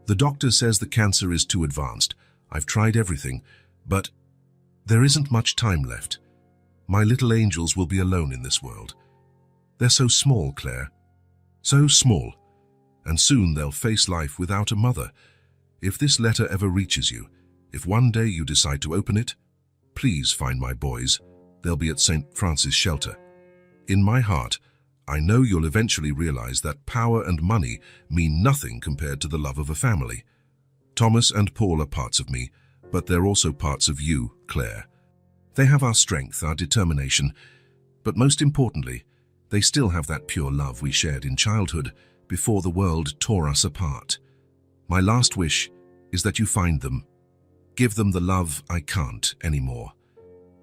the doctor says the cancer is too advanced. I've tried everything, but there isn't much time left. My little angels will be alone in this world. They're so small, Claire. So small. And soon they'll face life without a mother. If this letter ever reaches you, if one day you decide to open it, please find my boys. They'll be at St. Francis Shelter. In my heart, I know you'll eventually realize that power and money mean nothing compared to the love of a family. Thomas and Paul are parts of me, but they're also parts of you, Claire. They have our strength, our determination, but most importantly, they still have that pure love we shared in childhood before the world tore us apart. My last wish is that you find them. Give them the love I can't anymore.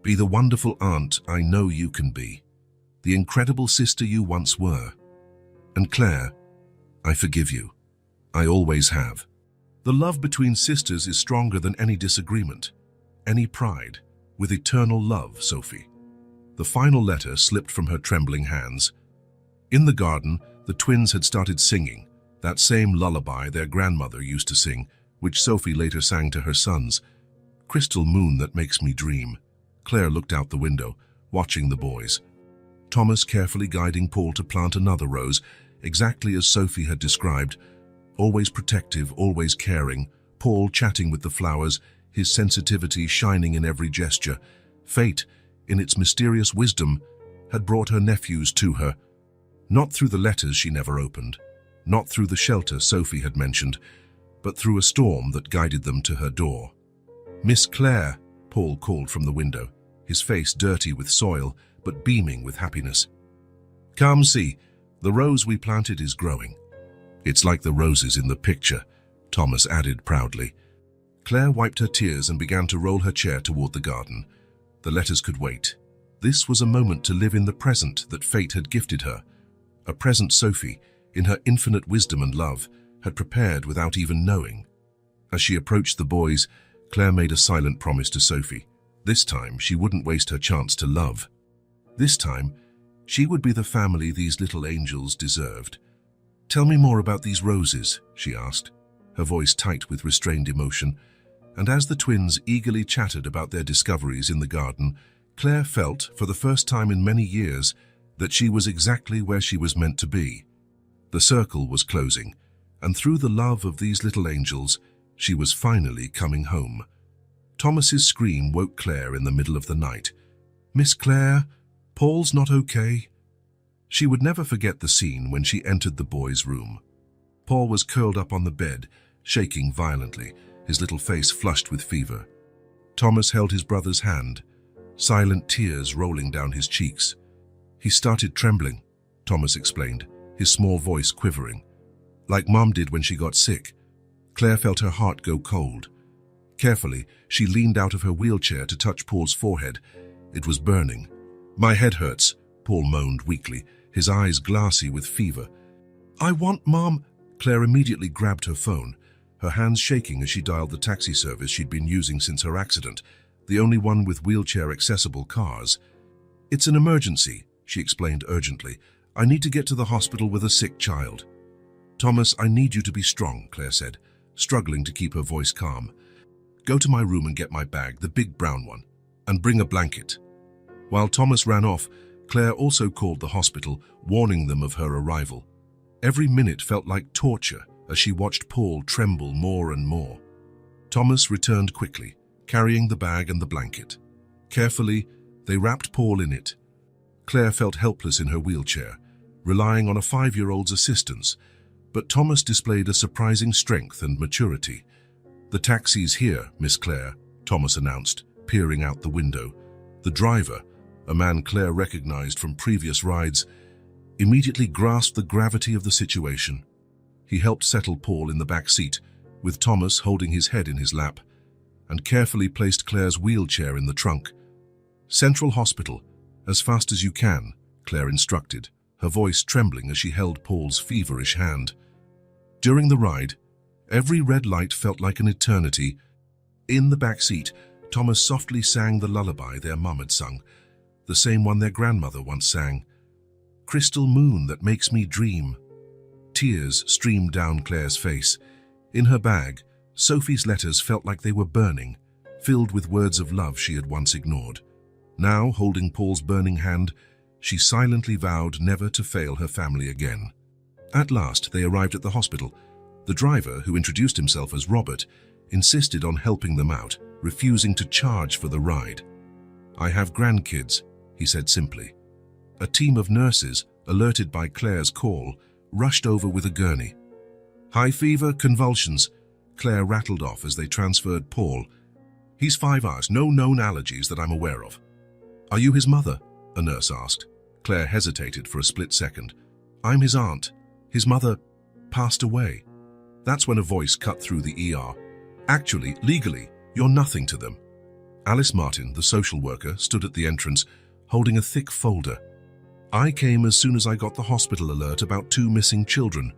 Be the wonderful aunt I know you can be. The incredible sister you once were. And Claire, I forgive you. I always have. The love between sisters is stronger than any disagreement, any pride, with eternal love, Sophie. The final letter slipped from her trembling hands. In the garden, the twins had started singing, that same lullaby their grandmother used to sing, which Sophie later sang to her sons. Crystal moon that makes me dream. Claire looked out the window, watching the boys. Thomas carefully guiding Paul to plant another rose, exactly as Sophie had described. Always protective, always caring. Paul chatting with the flowers, his sensitivity shining in every gesture. Fate, in its mysterious wisdom, had brought her nephews to her. Not through the letters she never opened, not through the shelter Sophie had mentioned, but through a storm that guided them to her door. "Miss Claire," Paul called from the window, his face dirty with soil, but beaming with happiness. "Come see, the rose we planted is growing." "It's like the roses in the picture," Thomas added proudly. Claire wiped her tears and began to roll her chair toward the garden. The letters could wait. This was a moment to live in the present that fate had gifted her. A present Sophie, in her infinite wisdom and love, had prepared without even knowing. As she approached the boys, Claire made a silent promise to Sophie. This time, she wouldn't waste her chance to love. This time, she would be the family these little angels deserved. "Tell me more about these roses," she asked, her voice tight with restrained emotion. And as the twins eagerly chatted about their discoveries in the garden, Claire felt, for the first time in many years, that she was exactly where she was meant to be. The circle was closing, and through the love of these little angels, she was finally coming home. Thomas's scream woke Claire in the middle of the night. "Miss Claire, Paul's not okay." She would never forget the scene when she entered the boys' room. Paul was curled up on the bed, shaking violently, his little face flushed with fever. Thomas held his brother's hand, silent tears rolling down his cheeks. "He started trembling," Thomas explained, his small voice quivering. "Like Mom did when she got sick." Claire felt her heart go cold. Carefully, she leaned out of her wheelchair to touch Paul's forehead. It was burning. "My head hurts," Paul moaned weakly, his eyes glassy with fever. "I want Mom." Claire immediately grabbed her phone, her hands shaking as she dialed the taxi service she'd been using since her accident, the only one with wheelchair-accessible cars. "It's an emergency," she explained urgently. "I need to get to the hospital with a sick child." "Thomas, I need you to be strong," Claire said, struggling to keep her voice calm. "Go to my room and get my bag, the big brown one, and bring a blanket." While Thomas ran off, Claire also called the hospital, warning them of her arrival. Every minute felt like torture as she watched Paul tremble more and more. Thomas returned quickly, carrying the bag and the blanket. Carefully, they wrapped Paul in it. Claire felt helpless in her wheelchair, relying on a 5-year-old's assistance, but Thomas displayed a surprising strength and maturity. "The taxi's here, Miss Claire," Thomas announced, peering out the window. The driver, a man Claire recognized from previous rides, immediately grasped the gravity of the situation. He helped settle Paul in the back seat, with Thomas holding his head in his lap, and carefully placed Claire's wheelchair in the trunk. "Central Hospital, as fast as you can," Claire instructed, her voice trembling as she held Paul's feverish hand. During the ride, every red light felt like an eternity. In the back seat, Thomas softly sang the lullaby their mum had sung, the same one their grandmother once sang. "Crystal moon that makes me dream." Tears streamed down Claire's face. In her bag, Sophie's letters felt like they were burning, filled with words of love she had once ignored. Now, holding Paul's burning hand, she silently vowed never to fail her family again. At last, they arrived at the hospital. The driver, who introduced himself as Robert, insisted on helping them out, refusing to charge for the ride. "I have grandkids," he said simply. A team of nurses, alerted by Claire's call, rushed over with a gurney. "High fever, convulsions," Claire rattled off as they transferred Paul. "He's 5 hours, no known allergies that I'm aware of." "Are you his mother?" a nurse asked. Claire hesitated for a split second. "I'm his aunt. His mother passed away." That's when a voice cut through the ER. "Actually, legally, you're nothing to them." Alice Martin, the social worker, stood at the entrance, holding a thick folder. "I came as soon as I got the hospital alert about 2 missing children."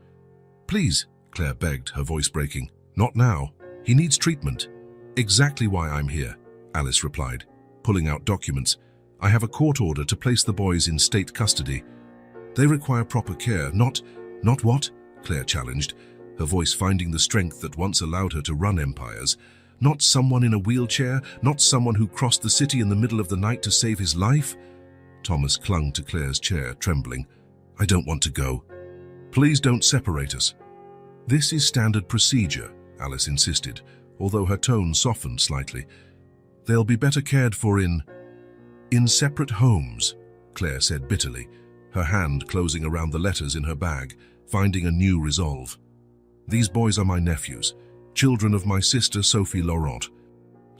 "Please," Claire begged, her voice breaking. "Not now. He needs treatment." "Exactly why I'm here," Alice replied, pulling out documents. "I have a court order to place the boys in state custody. They require proper care, not what?" Claire challenged, her voice finding the strength that once allowed her to run empires. "Not someone in a wheelchair, not someone who crossed the city in the middle of the night to save his life." Thomas clung to Claire's chair, trembling. "I don't want to go. Please don't separate us." "This is standard procedure," Alice insisted, although her tone softened slightly. "They'll be better cared for in separate homes," Claire said bitterly, her hand closing around the letters in her bag, finding a new resolve. "These boys are my nephews, children of my sister Sophie Laurent.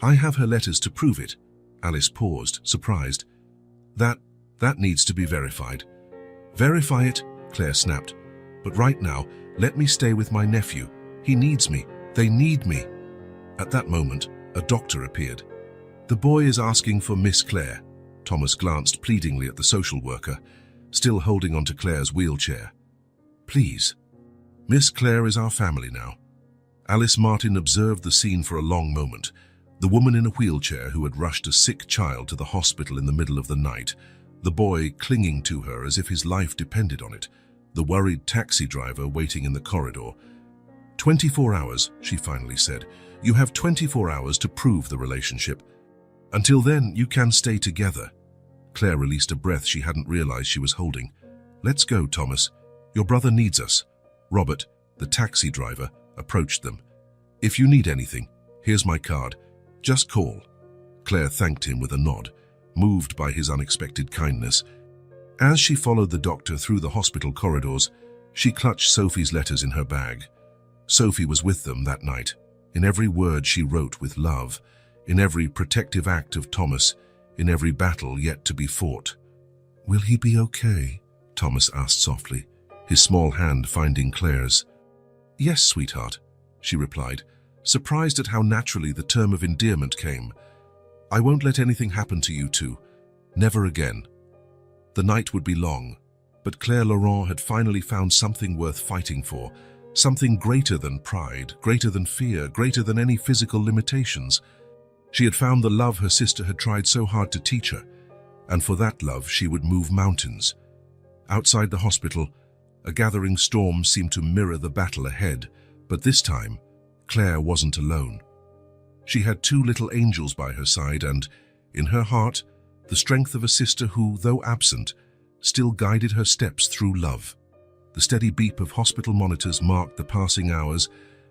I have her letters to prove it." Alice paused, surprised. That needs to be verified." "Verify it," Claire snapped. "But right now, let me stay with my nephew. He needs me. They need me." At that moment, a doctor appeared. "The boy is asking for Miss Claire." Thomas glanced pleadingly at the social worker, still holding onto Claire's wheelchair. "Please. Miss Claire is our family now." Alice Martin observed the scene for a long moment. The woman in a wheelchair who had rushed a sick child to the hospital in the middle of the night, the boy clinging to her as if his life depended on it, the worried taxi driver waiting in the corridor. 24 hours, she finally said. "You have 24 hours to prove the relationship. Until then, you can stay together." Claire released a breath she hadn't realized she was holding. "Let's go, Thomas. Your brother needs us." Robert, the taxi driver, approached them. "If you need anything, here's my card. Just call." Claire thanked him with a nod, moved by his unexpected kindness. As she followed the doctor through the hospital corridors, she clutched Sophie's letters in her bag. Sophie was with them that night, in every word she wrote with love, in every protective act of Thomas, in every battle yet to be fought. "Will he be okay?" Thomas asked softly, his small hand finding Claire's. "Yes, sweetheart," she replied, surprised at how naturally the term of endearment came. "I won't let anything happen to you two. Never again." The night would be long, but Claire Laurent had finally found something worth fighting for, something greater than pride, greater than fear, greater than any physical limitations. She had found the love her sister had tried so hard to teach her, and for that love she would move mountains. Outside the hospital, a gathering storm seemed to mirror the battle ahead, but this time, Claire wasn't alone. She had 2 little angels by her side and, in her heart, the strength of a sister who, though absent, still guided her steps through love. The steady beep of hospital monitors marked the passing hours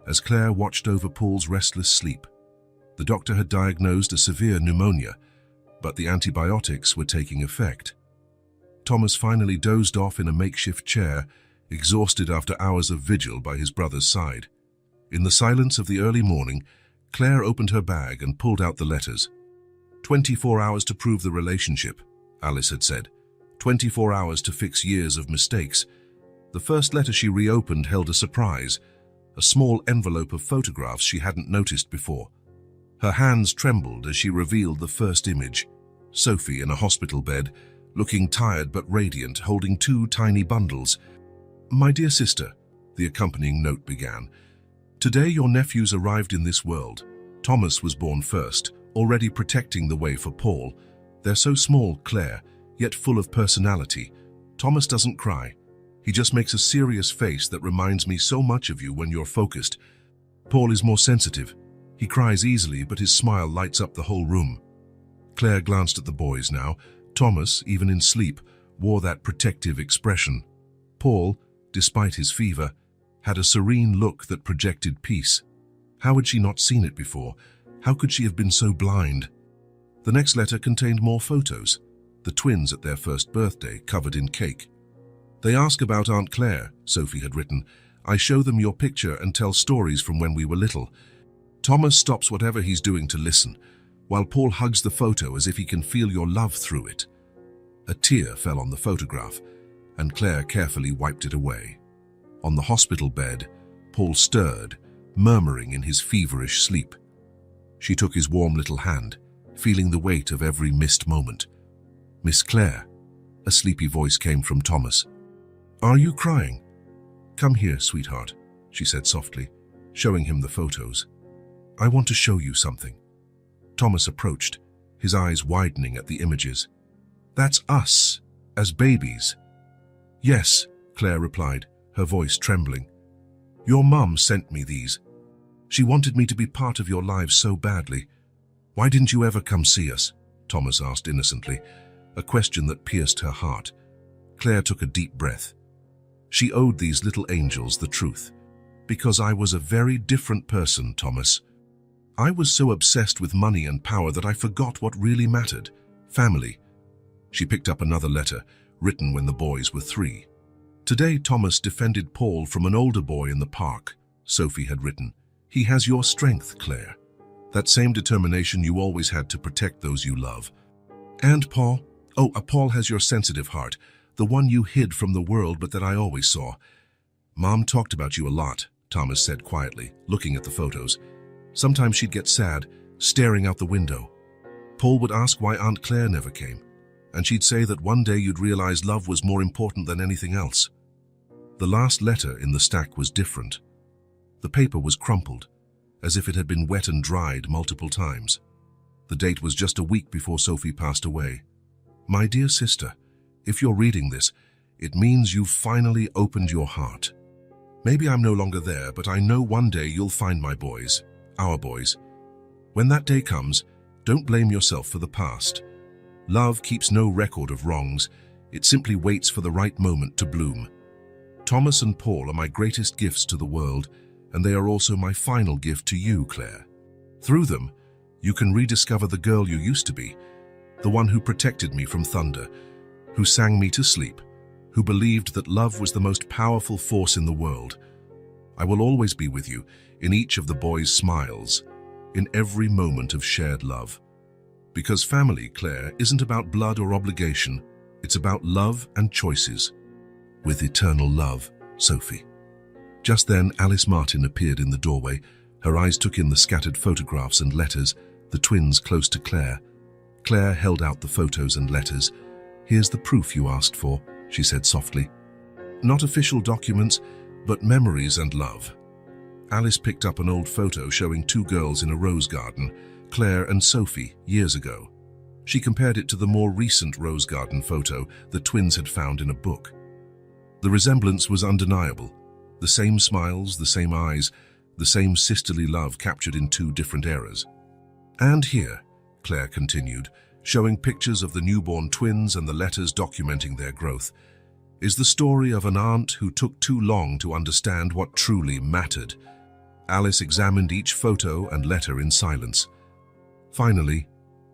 as Claire watched over Paul's restless sleep. The doctor had diagnosed a severe pneumonia, but the antibiotics were taking effect. Thomas finally dozed off in a makeshift chair, exhausted after hours of vigil by his brother's side. In the silence of the early morning, Claire opened her bag and pulled out the letters. 24 hours to prove the relationship, Alice had said. 24 hours to fix years of mistakes. The first letter she reopened held a surprise, a small envelope of photographs she hadn't noticed before. Her hands trembled as she revealed the first image. Sophie in a hospital bed, looking tired but radiant, holding 2 tiny bundles. "My dear sister," the accompanying note began, "today your nephews arrived in this world. Thomas was born first, already protecting the way for Paul. They're so small, Claire, yet full of personality. Thomas doesn't cry. He just makes a serious face that reminds me so much of you when you're focused. Paul is more sensitive. He cries easily, but his smile lights up the whole room." Claire glanced at the boys now. Thomas, even in sleep, wore that protective expression. Paul, despite his fever, had a serene look that projected peace. How had she not seen it before? How could she have been so blind? The next letter contained more photos, the twins at their first birthday, covered in cake. They ask about Aunt Claire, Sophie had written. I show them your picture and tell stories from when we were little. Thomas stops whatever he's doing to listen, while Paul hugs the photo as if he can feel your love through it. A tear fell on the photograph, and Claire carefully wiped it away. On the hospital bed, Paul stirred, murmuring in his feverish sleep. She took his warm little hand, feeling the weight of every missed moment. Miss Claire, a sleepy voice came from Thomas. Are you crying? Come here, sweetheart, she said softly, showing him the photos. I want to show you something. Thomas approached, his eyes widening at the images. That's us, as babies. Yes, Claire replied, her voice trembling. Your mum sent me these. She wanted me to be part of your lives so badly. Why didn't you ever come see us? Thomas asked innocently, a question that pierced her heart. Claire took a deep breath. She owed these little angels the truth. Because I was a very different person, Thomas. I was so obsessed with money and power that I forgot what really mattered. Family. She picked up another letter, written when the boys were 3. Today Thomas defended Paul from an older boy in the park, Sophie had written. He has your strength, Claire. That same determination you always had to protect those you love. And Paul? Paul has your sensitive heart, the one you hid from the world but that I always saw. Mom talked about you a lot, Thomas said quietly, looking at the photos. Sometimes she'd get sad, staring out the window. Paul would ask why Aunt Claire never came, and she'd say that one day you'd realize love was more important than anything else. The last letter in the stack was different. The paper was crumpled, as if it had been wet and dried multiple times. The date was just a week before Sophie passed away. My dear sister, if you're reading this, it means you've finally opened your heart. Maybe I'm no longer there, but I know one day you'll find my boys, our boys. When that day comes, don't blame yourself for the past. Love keeps no record of wrongs. It simply waits for the right moment to bloom. Thomas and Paul are my greatest gifts to the world, and they are also my final gift to you, Claire. Through them, you can rediscover the girl you used to be, the one who protected me from thunder, who sang me to sleep, who believed that love was the most powerful force in the world. I will always be with you in each of the boys' smiles, in every moment of shared love. Because family, Claire, isn't about blood or obligation, it's about love and choices. With eternal love, Sophie. Just then, Alice Martin appeared in the doorway. Her eyes took in the scattered photographs and letters, the twins close to Claire. Claire held out the photos and letters. Here's the proof you asked for, she said softly. Not official documents, but memories and love. Alice picked up an old photo showing 2 girls in a rose garden, Claire and Sophie, years ago. She compared it to the more recent rose garden photo the twins had found in a book. The resemblance was undeniable. The same smiles, the same eyes, the same sisterly love captured in 2 different eras. And here, Claire continued, showing pictures of the newborn twins and the letters documenting their growth, is the story of an aunt who took too long to understand what truly mattered. Alice examined each photo and letter in silence. Finally,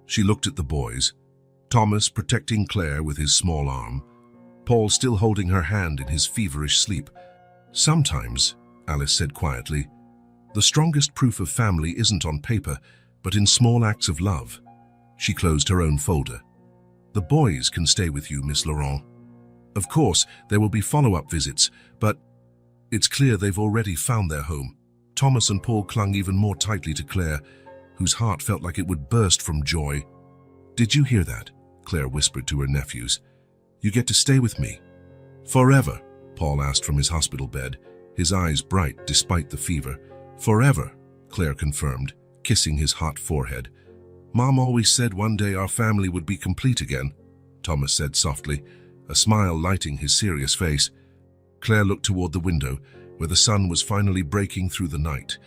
she looked at the boys, Thomas protecting Claire with his small arm, Paul still holding her hand in his feverish sleep. Sometimes, Alice said quietly, the strongest proof of family isn't on paper, but in small acts of love. She closed her own folder. The boys can stay with you, Miss Laurent. Of course, there will be follow-up visits, but it's clear they've already found their home. Thomas and Paul clung even more tightly to Claire, whose heart felt like it would burst from joy. Did you hear that? Claire whispered to her nephews. You get to stay with me. Forever, Paul asked from his hospital bed, his eyes bright despite the fever. Forever, Claire confirmed, kissing his hot forehead. Mom always said one day our family would be complete again, Thomas said softly, a smile lighting his serious face. Claire looked toward the window, where the sun was finally breaking through the night,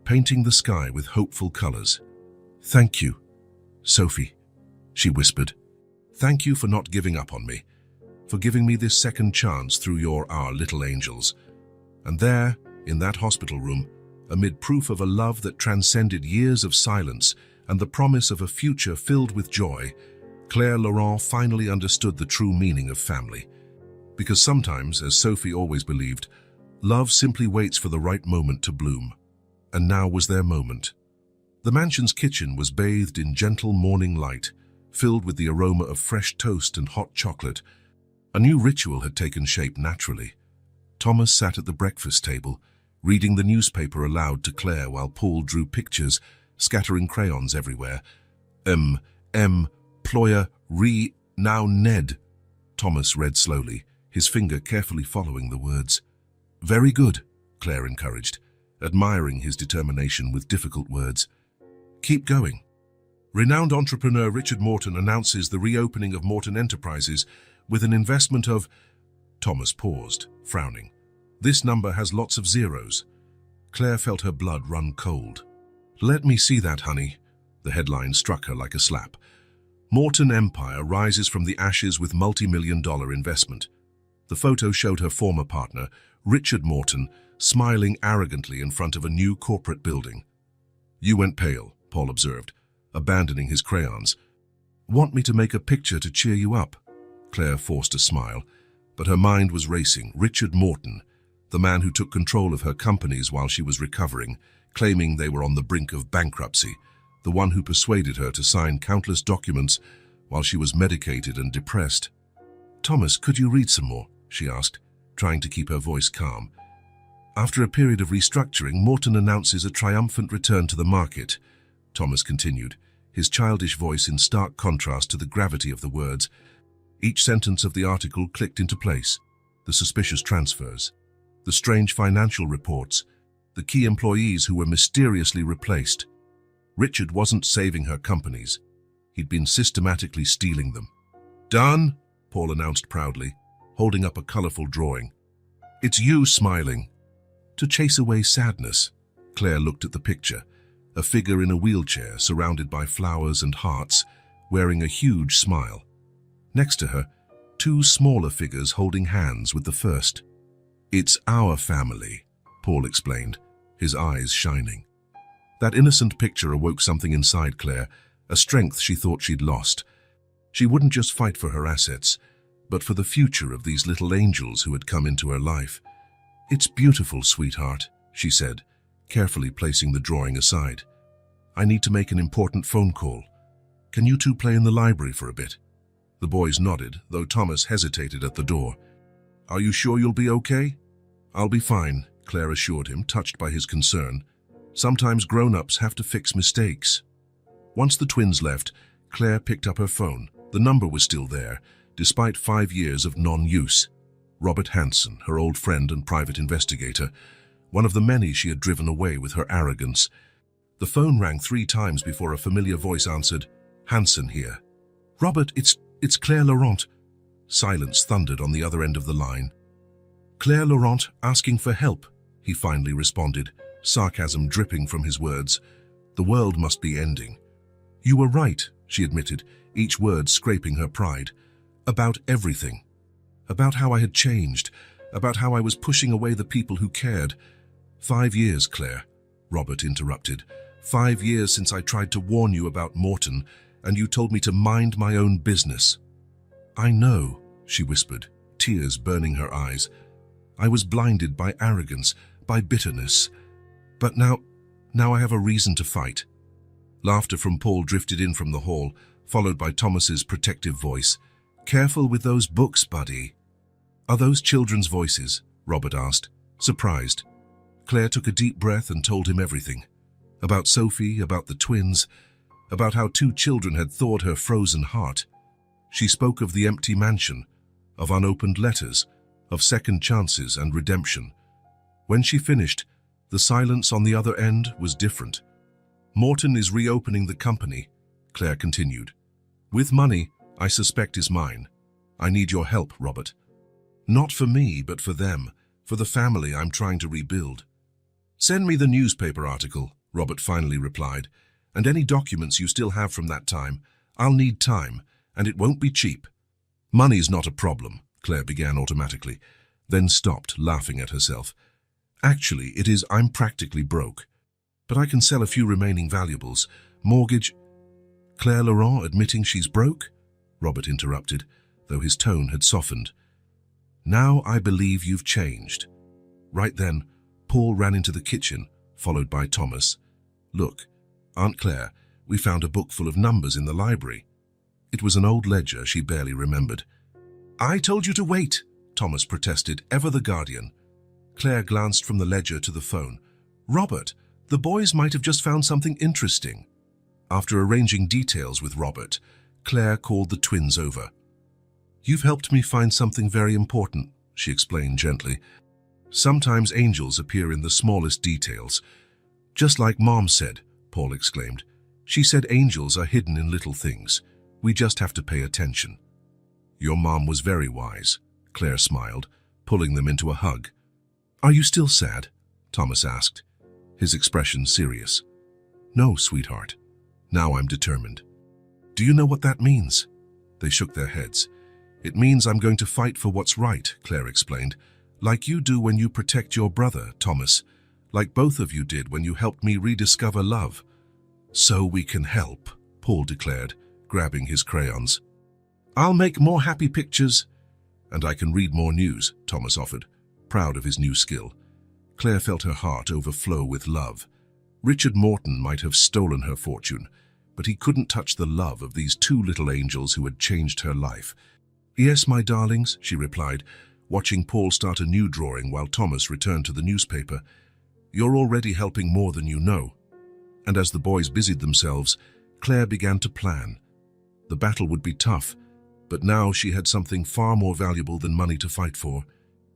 painting the sky with hopeful colors. Thank you, Sophie, she whispered. Thank you for not giving up on me, for giving me this second chance through your Our Little Angels. And there, in that hospital room, amid proof of a love that transcended years of silence and the promise of a future filled with joy, Claire Laurent finally understood the true meaning of family. Because sometimes, as Sophie always believed, love simply waits for the right moment to bloom. And now was their moment. The mansion's kitchen was bathed in gentle morning light, filled with the aroma of fresh toast and hot chocolate. A new ritual had taken shape naturally. Thomas sat at the breakfast table, reading the newspaper aloud to Claire while Paul drew pictures, scattering crayons everywhere. Ployer, now Ned. Thomas read slowly, his finger carefully following the words. Very good, Claire encouraged, admiring his determination with difficult words. Keep going. Renowned entrepreneur Richard Morton announces the reopening of Morton Enterprises with an investment of... Thomas paused, frowning. This number has lots of zeros. Claire felt her blood run cold. Let me see that, honey. The headline struck her like a slap. Morton Empire rises from the ashes with multi-million-dollar investment. The photo showed her former partner, Richard Morton, smiling arrogantly in front of a new corporate building. You went pale, Paul observed, abandoning his crayons. Want me to make a picture to cheer you up? Claire forced a smile, but her mind was racing. Richard Morton, the man who took control of her companies while she was recovering, claiming they were on the brink of bankruptcy, the one who persuaded her to sign countless documents while she was medicated and depressed. Thomas, could you read some more? She asked, trying to keep her voice calm. After a period of restructuring, Morton announces a triumphant return to the market, Thomas continued, his childish voice in stark contrast to the gravity of the words. Each sentence of the article clicked into place. The suspicious transfers, the strange financial reports, the key employees who were mysteriously replaced. Richard wasn't saving her companies. He'd been systematically stealing them. Done, Paul announced proudly, holding up a colorful drawing. It's you smiling. To chase away sadness, Claire looked at the picture, a figure in a wheelchair surrounded by flowers and hearts, wearing a huge smile. Next to her, two smaller figures holding hands with the first. It's our family, Paul explained, his eyes shining. That innocent picture awoke something inside Claire, a strength she thought she'd lost. She wouldn't just fight for her assets, but for the future of these little angels who had come into her life. It's beautiful, sweetheart, she said, carefully placing the drawing aside. I need to make an important phone call. Can you two play in the library for a bit? The boys nodded, though Thomas hesitated at the door. Are you sure you'll be okay? I'll be fine, Claire assured him, touched by his concern. Sometimes grown-ups have to fix mistakes. Once the twins left, Claire picked up her phone. The number was still there, despite 5 years of non-use. Robert Hansen, her old friend and private investigator, one of the many she had driven away with her arrogance. The phone rang 3 times before a familiar voice answered. Hansen here. Robert, it's Claire Laurent. Silence thundered on the other end of the line. Claire Laurent asking for help, he finally responded, sarcasm dripping from his words. The world must be ending. You were right, she admitted, each word scraping her pride. About everything. About how I had changed. About how I was pushing away the people who cared. 5 years, Claire, Robert interrupted. 5 years since I tried to warn you about Morton, and you told me to mind my own business. I know, she whispered, tears burning her eyes. I was blinded by arrogance, by bitterness. But now I have a reason to fight. Laughter from Paul drifted in from the hall, followed by Thomas's protective voice. Careful with those books, buddy. Are those children's voices? Robert asked, surprised. Claire took a deep breath and told him everything. About Sophie, about the twins, about how 2 children had thawed her frozen heart. She spoke of the empty mansion, of unopened letters, of second chances and redemption. When she finished, the silence on the other end was different. Morton is reopening the company, Claire continued. With money, I suspect is mine. I need your help, Robert. Not for me, but for them, for the family I'm trying to rebuild. Send me the newspaper article, Robert finally replied, and any documents you still have from that time. I'll need time, and it won't be cheap. Money's not a problem, Claire began automatically, then stopped, laughing at herself. Actually, it is I'm practically broke. But I can sell a few remaining valuables. Mortgage... Claire Laurent admitting she's broke? Robert interrupted, though his tone had softened. Now I believe you've changed. Right then, Paul ran into the kitchen, followed by Thomas. Look, Aunt Claire, we found a book full of numbers in the library. It was an old ledger she barely remembered. I told you to wait, Thomas protested, ever the guardian. Claire glanced from the ledger to the phone. Robert, the boys might have just found something interesting. After arranging details with Robert, Claire called the twins over. You've helped me find something very important, she explained gently. Sometimes angels appear in the smallest details. Just like Mom said, Paul exclaimed. She said angels are hidden in little things. We just have to pay attention. Your mom was very wise, Claire smiled, pulling them into a hug. Are you still sad? Thomas asked, his expression serious. No, sweetheart. Now I'm determined. Do you know what that means? They shook their heads. It means I'm going to fight for what's right, Claire explained. Like you do when you protect your brother, Thomas. Like both of you did when you helped me rediscover love. So we can help, Paul declared, grabbing his crayons. I'll make more happy pictures. And I can read more news, Thomas offered, proud of his new skill. Claire felt her heart overflow with love. Richard Morton might have stolen her fortune, but he couldn't touch the love of these two little angels who had changed her life. Yes, my darlings, she replied, watching Paul start a new drawing while Thomas returned to the newspaper. You're already helping more than you know. And as the boys busied themselves, Claire began to plan. The battle would be tough, but now she had something far more valuable than money to fight for.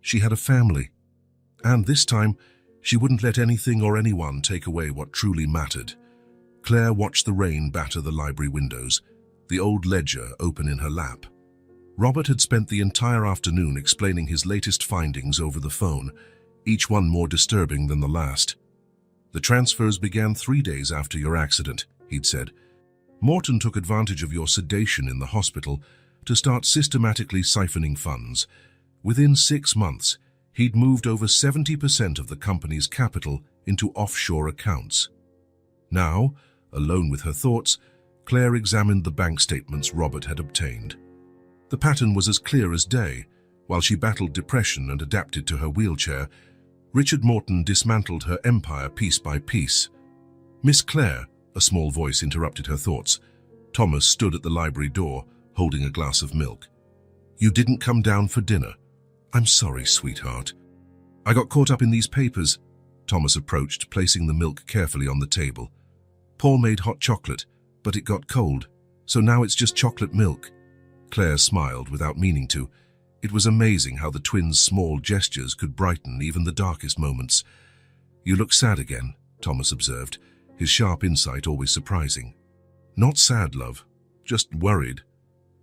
She had a family. And this time, she wouldn't let anything or anyone take away what truly mattered. Claire watched the rain batter the library windows, the old ledger open in her lap. Robert had spent the entire afternoon explaining his latest findings over the phone, each one more disturbing than the last. The transfers began 3 days after your accident, he'd said. Morton took advantage of your sedation in the hospital to start systematically siphoning funds. Within 6 months, he'd moved over 70% of the company's capital into offshore accounts. Now, alone with her thoughts, Claire examined the bank statements Robert had obtained. The pattern was as clear as day. While she battled depression and adapted to her wheelchair, Richard Morton dismantled her empire piece by piece. Miss Claire, a small voice interrupted her thoughts. Thomas stood at the library door, holding a glass of milk. You didn't come down for dinner. I'm sorry, sweetheart. I got caught up in these papers. Thomas approached, placing the milk carefully on the table. Paul made hot chocolate, but it got cold, so now it's just chocolate milk. Claire smiled without meaning to. It was amazing how the twins' small gestures could brighten even the darkest moments. You look sad again, Thomas observed, his sharp insight always surprising. Not sad, love, just worried.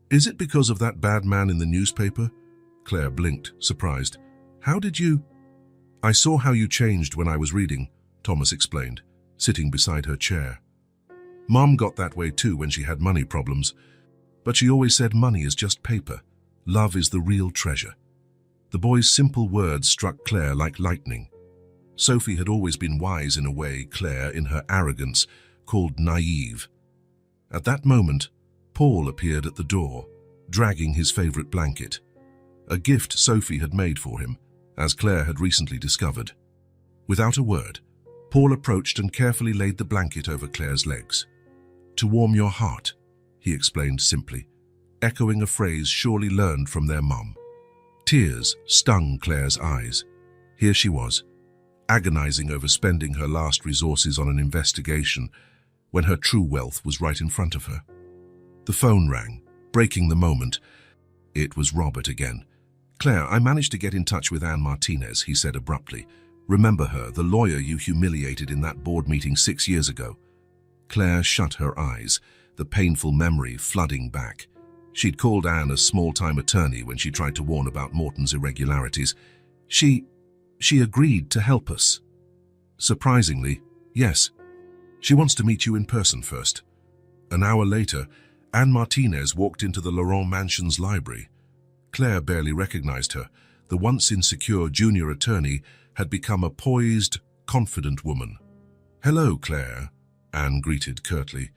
Is it because of that bad man in the newspaper? Claire blinked, surprised. How did you... I saw how you changed when I was reading, Thomas explained, sitting beside her chair. Mom got that way too when she had money problems, but she always said money is just paper. Love is the real treasure. The boy's simple words struck Claire like lightning. Sophie had always been wise in a way Claire, in her arrogance, called naive. At that moment, Paul appeared at the door, dragging his favorite blanket. A gift Sophie had made for him, as Claire had recently discovered. Without a word, Paul approached and carefully laid the blanket over Claire's legs. To warm your heart, he explained simply, echoing a phrase surely learned from their mom. Tears stung Claire's eyes. Here she was, agonizing over spending her last resources on an investigation when her true wealth was right in front of her. The phone rang, breaking the moment. It was Robert again. Claire, I managed to get in touch with Anne Martinez, he said abruptly. Remember her, the lawyer you humiliated in that board meeting 6 years ago? Claire shut her eyes, the painful memory flooding back. She'd called Anne a small-time attorney when she tried to warn about Morton's irregularities. She agreed to help us. Surprisingly, yes. She wants to meet you in person first. An hour later, Anne Martinez walked into the Laurent Mansion's library. Claire barely recognized her. The once insecure junior attorney had become a poised, confident woman. "Hello, Claire," Anne greeted curtly.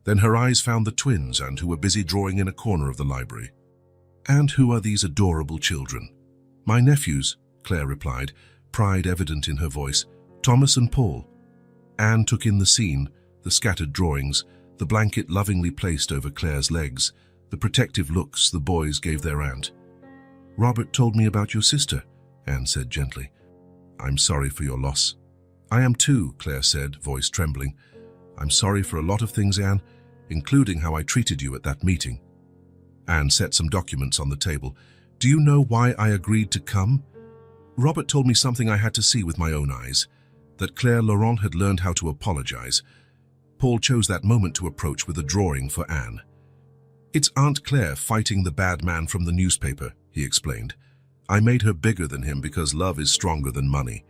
Then her eyes found the twins, and who were busy drawing in a corner of the library. "And who are these adorable children?" "My nephews," Claire replied, pride evident in her voice. "Thomas and Paul." Anne took in the scene, the scattered drawings, the blanket lovingly placed over Claire's legs, the protective looks the boys gave their aunt. "Robert told me about your sister," Anne said gently. "I'm sorry for your loss." "I am too," Claire said, voice trembling. "I'm sorry for a lot of things, Anne, including how I treated you at that meeting." Anne set some documents on the table. "Do you know why I agreed to come?" "Robert told me something I had to see with my own eyes, that Claire Laurent had learned how to apologize." Paul chose that moment to approach with a drawing for Anne. "It's Aunt Claire fighting the bad man from the newspaper," he explained. "I made her bigger than him because love is stronger than money."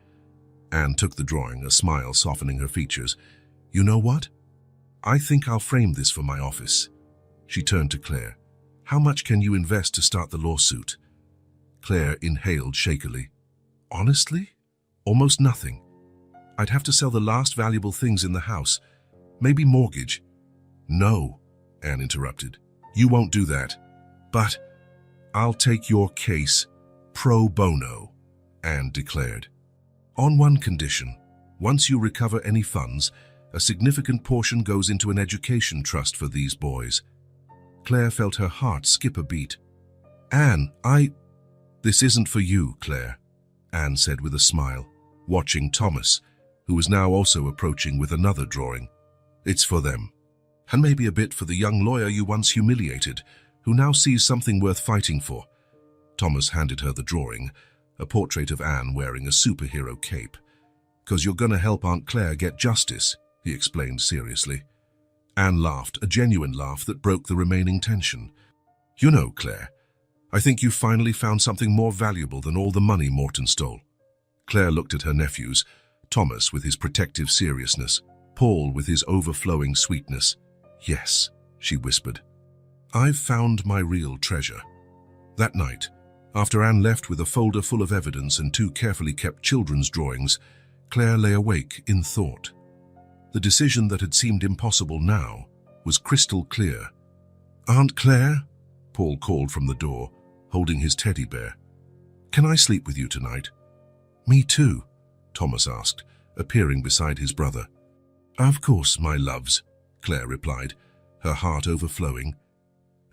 Anne took the drawing, a smile softening her features. "You know what? I think I'll frame this for my office." She turned to Claire. "How much can you invest to start the lawsuit?" Claire inhaled shakily. "Honestly? Almost nothing. I'd have to sell the last valuable things in the house. Maybe mortgage." "No," Anne interrupted. "You won't do that. But I'll take your case pro bono," Anne declared. "On one condition. Once you recover any funds, a significant portion goes into an education trust for these boys." Claire felt her heart skip a beat. "Anne, This isn't for you, Claire," Anne said with a smile, watching Thomas, who was now also approaching with another drawing. "It's for them. And maybe a bit for the young lawyer you once humiliated, who now sees something worth fighting for." Thomas handed her the drawing, a portrait of Anne wearing a superhero cape. "'Cause you're gonna help Aunt Claire get justice," he explained seriously. Anne laughed, a genuine laugh that broke the remaining tension. "You know, Claire, I think you finally found something more valuable than all the money Morton stole." Claire looked at her nephews, Thomas with his protective seriousness, Paul with his overflowing sweetness. "Yes," she whispered. "I've found my real treasure." That night, after Anne left with a folder full of evidence and 2 carefully kept children's drawings, Claire lay awake in thought. The decision that had seemed impossible now was crystal clear. "Aunt Claire?" Paul called from the door, holding his teddy bear. "Can I sleep with you tonight?" "Me too," Thomas asked, appearing beside his brother. "Of course, my loves," Claire replied, her heart overflowing.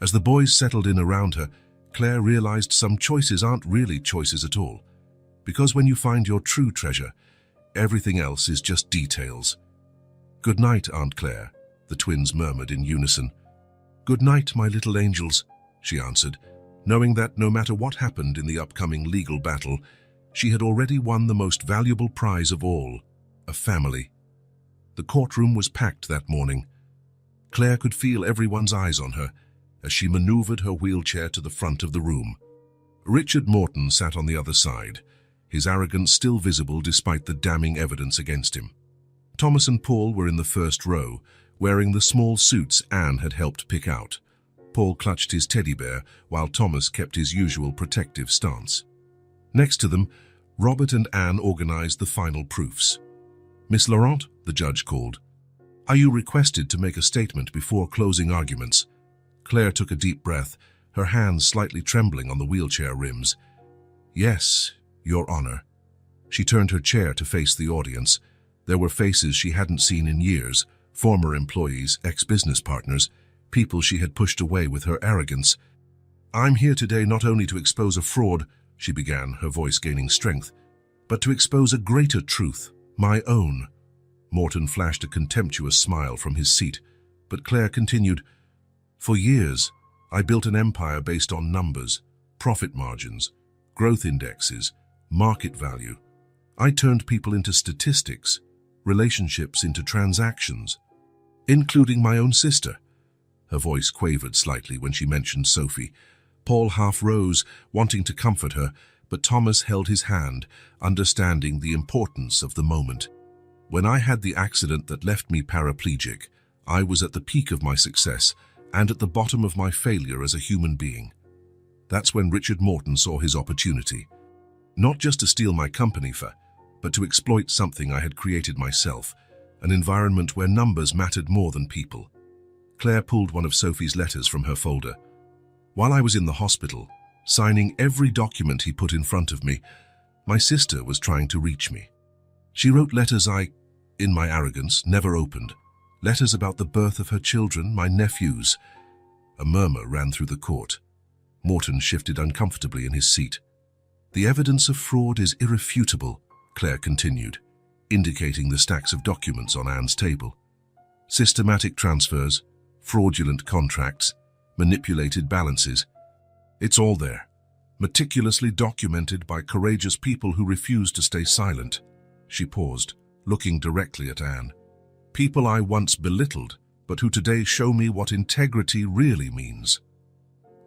As the boys settled in around her, Claire realized some choices aren't really choices at all. Because when you find your true treasure, everything else is just details. "Good night, Aunt Claire," the twins murmured in unison. "Good night, my little angels," she answered, knowing that no matter what happened in the upcoming legal battle, she had already won the most valuable prize of all, a family. The courtroom was packed that morning. Claire could feel everyone's eyes on her as she maneuvered her wheelchair to the front of the room. Richard Morton sat on the other side, his arrogance still visible despite the damning evidence against him. Thomas and Paul were in the first row, wearing the small suits Anne had helped pick out. Paul clutched his teddy bear, while Thomas kept his usual protective stance. Next to them, Robert and Anne organized the final proofs. "Miss Laurent," the judge called, "are you requested to make a statement before closing arguments?" Claire took a deep breath, her hands slightly trembling on the wheelchair rims. "Yes, Your Honor." She turned her chair to face the audience. There were faces she hadn't seen in years, former employees, ex-business partners, people she had pushed away with her arrogance. "I'm here today not only to expose a fraud," she began, her voice gaining strength, "but to expose a greater truth, my own." Morton flashed a contemptuous smile from his seat, but Claire continued, "For years, I built an empire based on numbers, profit margins, growth indexes, market value. I turned people into statistics, relationships into transactions, including my own sister." Her voice quavered slightly when she mentioned Sophie. Paul half rose, wanting to comfort her, but Thomas held his hand, understanding the importance of the moment. "When I had the accident that left me paraplegic, I was at the peak of my success and at the bottom of my failure as a human being. That's when Richard Morton saw his opportunity. Not just to steal my company for, but to exploit something I had created myself, an environment where numbers mattered more than people. Claire pulled one of Sophie's letters from her folder. While I was in the hospital, signing every document he put in front of me, my sister was trying to reach me. She wrote letters I, in my arrogance, never opened. Letters about the birth of her children, my nephews. A murmur ran through the court. Morton shifted uncomfortably in his seat. The evidence of fraud is irrefutable, Claire continued, indicating the stacks of documents on Anne's table. Systematic transfers, fraudulent contracts, manipulated balances. It's all there, meticulously documented by courageous people who refuse to stay silent. She paused, looking directly at Anne. People I once belittled, but who today show me what integrity really means.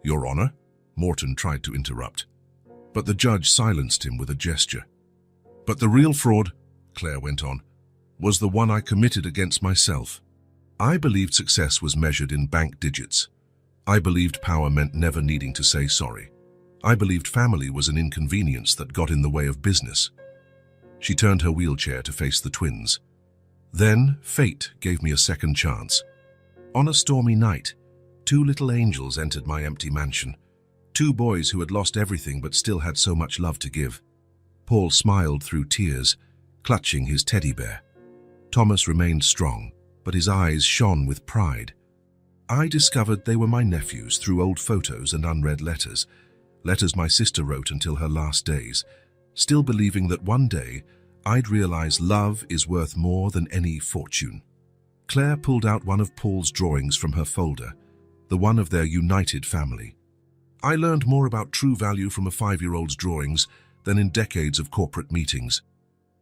Your Honor, Morton tried to interrupt, but the judge silenced him with a gesture. But the real fraud, Claire went on, was the one I committed against myself. I believed success was measured in bank digits. I believed power meant never needing to say sorry. I believed family was an inconvenience that got in the way of business. She turned her wheelchair to face the twins. Then, fate gave me a second chance. On a stormy night, 2 little angels entered my empty mansion. 2 boys who had lost everything but still had so much love to give. Paul smiled through tears, clutching his teddy bear. Thomas remained strong, but his eyes shone with pride. I discovered they were my nephews through old photos and unread letters my sister wrote until her last days, still believing that one day I'd realize love is worth more than any fortune. Claire pulled out one of Paul's drawings from her folder, the one of their united family. I learned more about true value from a 5-year-old's drawings than in decades of corporate meetings.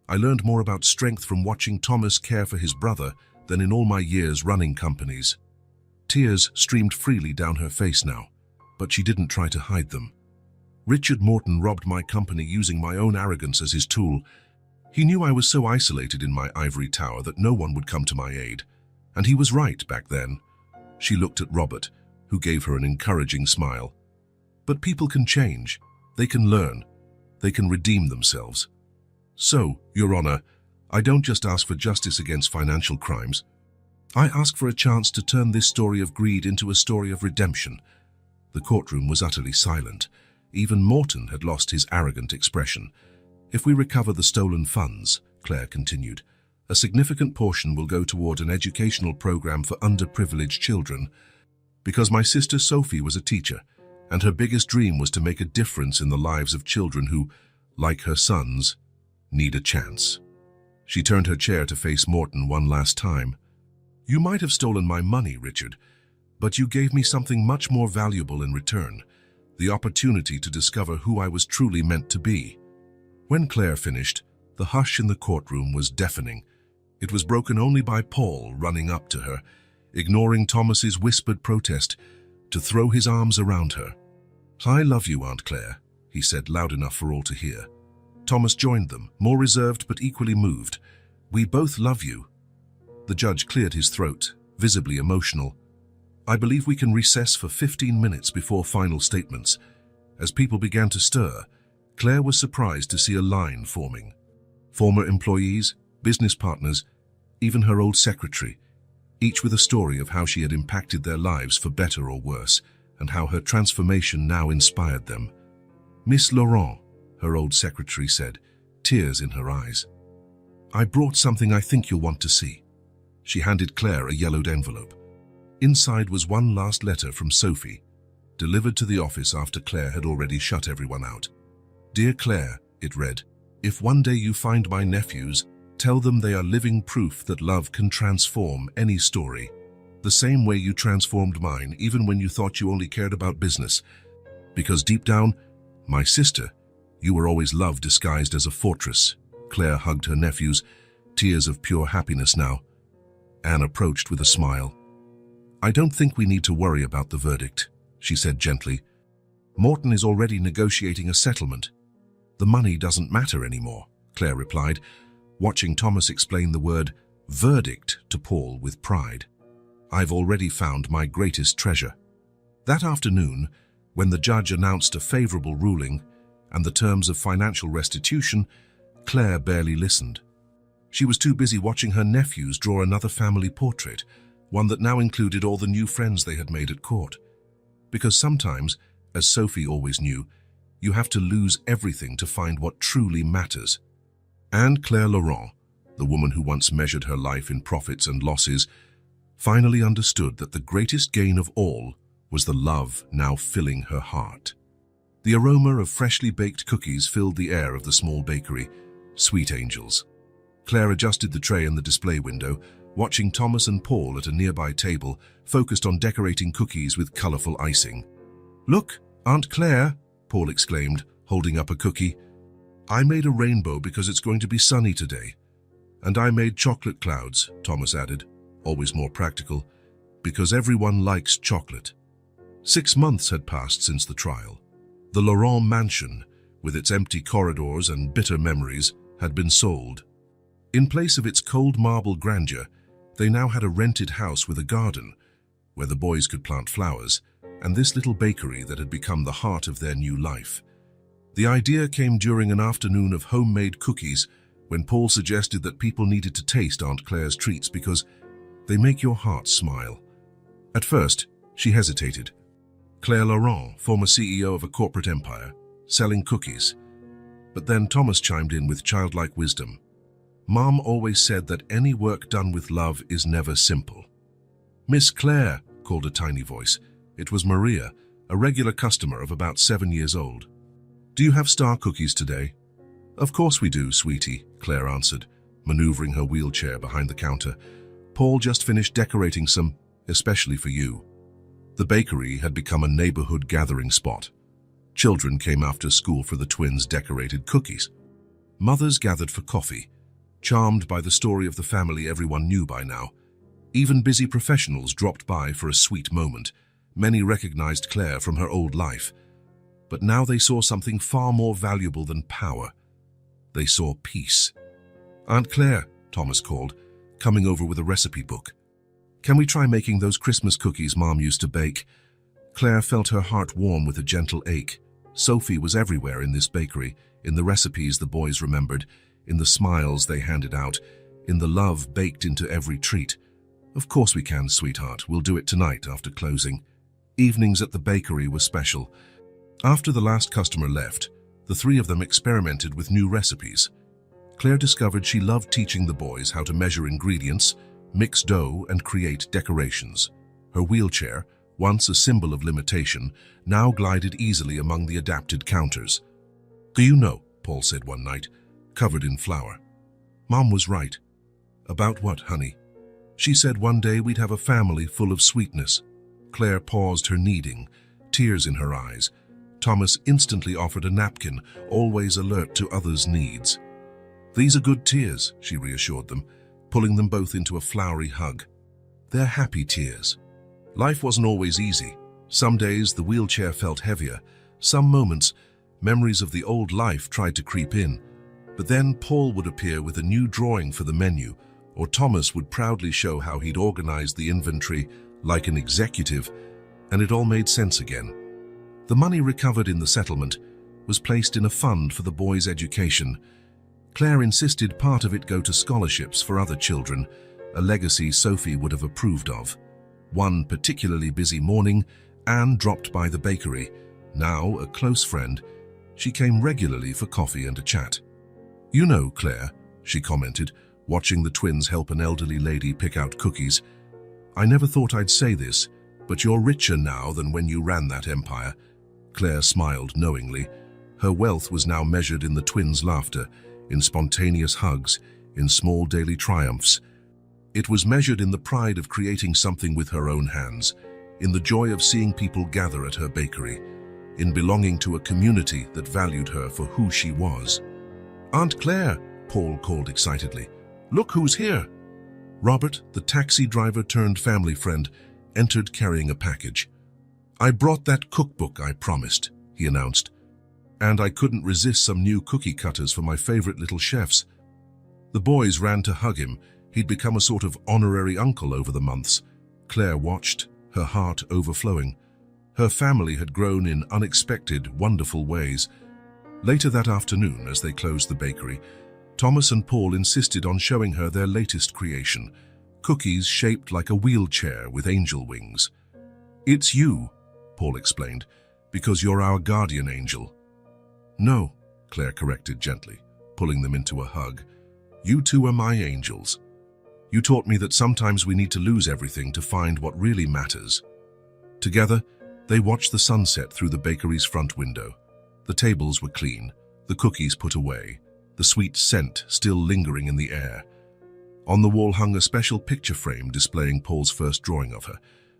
I learned more about strength from watching Thomas care for his brother than in all my years running companies. Tears streamed freely down her face now, but she didn't try to hide them. Richard Morton robbed my company using my own arrogance as his tool. He knew I was so isolated in my ivory tower that no one would come to my aid. And he was right back then. She looked at Robert, who gave her an encouraging smile. But people can change. They can learn. They can redeem themselves. So, Your Honor, I don't just ask for justice against financial crimes. I ask for a chance to turn this story of greed into a story of redemption. The courtroom was utterly silent. Even Morton had lost his arrogant expression. If we recover the stolen funds, Claire continued, a significant portion will go toward an educational program for underprivileged children. Because my sister Sophie was a teacher, and her biggest dream was to make a difference in the lives of children who, like her sons, need a chance. She turned her chair to face Morton one last time. You might have stolen my money, Richard, but you gave me something much more valuable in return, the opportunity to discover who I was truly meant to be. When Claire finished, the hush in the courtroom was deafening. It was broken only by Paul running up to her, ignoring Thomas's whispered protest, to throw his arms around her. I love you, Aunt Claire, he said loud enough for all to hear. Thomas joined them, more reserved but equally moved. We both love you. The judge cleared his throat, visibly emotional. I believe we can recess for 15 minutes before final statements. As people began to stir, Claire was surprised to see a line forming. Former employees, business partners, even her old secretary, each with a story of how she had impacted their lives for better or worse, and how her transformation now inspired them. Miss Laurent, her old secretary said, tears in her eyes. I brought something I think you'll want to see. She handed Claire a yellowed envelope. Inside was one last letter from Sophie, delivered to the office after Claire had already shut everyone out. Dear Claire, it read, if one day you find my nephews, tell them they are living proof that love can transform any story. The same way you transformed mine, even when you thought you only cared about business. Because deep down, my sister, you were always love disguised as a fortress. Claire hugged her nephews, tears of pure happiness now. Anne approached with a smile. I don't think we need to worry about the verdict, she said gently. Morton is already negotiating a settlement. The money doesn't matter anymore, Claire replied, watching Thomas explain the word verdict to Paul with pride. I've already found my greatest treasure. That afternoon, when the judge announced a favorable ruling and the terms of financial restitution, Claire barely listened. She was too busy watching her nephews draw another family portrait, one that now included all the new friends they had made at court. Because sometimes, as Sophie always knew, you have to lose everything to find what truly matters. And Claire Laurent, the woman who once measured her life in profits and losses, finally understood that the greatest gain of all was the love now filling her heart. The aroma of freshly baked cookies filled the air of the small bakery, sweet angels. Claire adjusted the tray in the display window, watching Thomas and Paul at a nearby table, focused on decorating cookies with colorful icing. "Look, Aunt Claire," Paul exclaimed, holding up a cookie. "I made a rainbow because it's going to be sunny today. And I made chocolate clouds," Thomas added, always more practical, "because everyone likes chocolate." 6 months had passed since the trial. The Laurent mansion, with its empty corridors and bitter memories, had been sold. In place of its cold marble grandeur, they now had a rented house with a garden, where the boys could plant flowers, and this little bakery that had become the heart of their new life. The idea came during an afternoon of homemade cookies, when Paul suggested that people needed to taste Aunt Claire's treats because they make your heart smile. At first, she hesitated. Claire Laurent, former CEO of a corporate empire, selling cookies. But then Thomas chimed in with childlike wisdom. "Mom always said that any work done with love is never simple." "Miss Claire," called a tiny voice. It was Maria, a regular customer of about 7 years old. "Do you have star cookies today?" "Of course we do, sweetie," Claire answered, maneuvering her wheelchair behind the counter. "Paul just finished decorating some, especially for you." The bakery had become a neighborhood gathering spot. Children came after school for the twins' decorated cookies. Mothers gathered for coffee, charmed by the story of the family everyone knew by now. Even busy professionals dropped by for a sweet moment. Many recognized Claire from her old life. But now they saw something far more valuable than power. They saw peace. "Aunt Claire," Thomas called, coming over with a recipe book. "Can we try making those Christmas cookies Mom used to bake?" Claire felt her heart warm with a gentle ache. Sophie was everywhere in this bakery, in the recipes the boys remembered, in the smiles they handed out, in the love baked into every treat. "Of course we can, sweetheart. We'll do it tonight after closing." Evenings at the bakery were special. After the last customer left, the three of them experimented with new recipes. Claire discovered she loved teaching the boys how to measure ingredients, mix dough, and create decorations. Her wheelchair, once a symbol of limitation, now glided easily among the adapted counters. "Do you know," Paul said one night, covered in flour. "Mom was right." "About what, honey?" "She said one day we'd have a family full of sweetness." Claire paused her kneading, tears in her eyes. Thomas instantly offered a napkin, always alert to others' needs. "These are good tears," she reassured them, pulling them both into a flowery hug. "They're happy tears." Life wasn't always easy. Some days the wheelchair felt heavier. Some moments, memories of the old life tried to creep in. But then Paul would appear with a new drawing for the menu, or Thomas would proudly show how he'd organized the inventory like an executive, and it all made sense again. The money recovered in the settlement was placed in a fund for the boys' education. Claire insisted part of it go to scholarships for other children, a legacy Sophie would have approved of. One particularly busy morning, Anne dropped by the bakery. Now a close friend, she came regularly for coffee and a chat. "You know, Claire," she commented, watching the twins help an elderly lady pick out cookies, "I never thought I'd say this, but you're richer now than when you ran that empire." Claire smiled knowingly. Her wealth was now measured in the twins' laughter, in spontaneous hugs, in small daily triumphs. It was measured in the pride of creating something with her own hands, in the joy of seeing people gather at her bakery, in belonging to a community that valued her for who she was. "Aunt Claire," Paul called excitedly. "Look who's here." Robert, the taxi driver turned family friend, entered carrying a package. "I brought that cookbook I promised," he announced. "And I couldn't resist some new cookie cutters for my favorite little chefs." The boys ran to hug him. He'd become a sort of honorary uncle over the months. Claire watched, her heart overflowing. Her family had grown in unexpected, wonderful ways. Later that afternoon, as they closed the bakery, Thomas and Paul insisted on showing her their latest creation, cookies shaped like a wheelchair with angel wings. "It's you," Paul explained, "because you're our guardian angel." "No," Claire corrected gently, pulling them into a hug. "You two are my angels. You taught me that sometimes we need to lose everything to find what really matters." Together, they watched the sunset through the bakery's front window. The tables were clean, the cookies put away, the sweet scent still lingering in the air. On the wall hung a special picture frame displaying Paul's first drawing of her,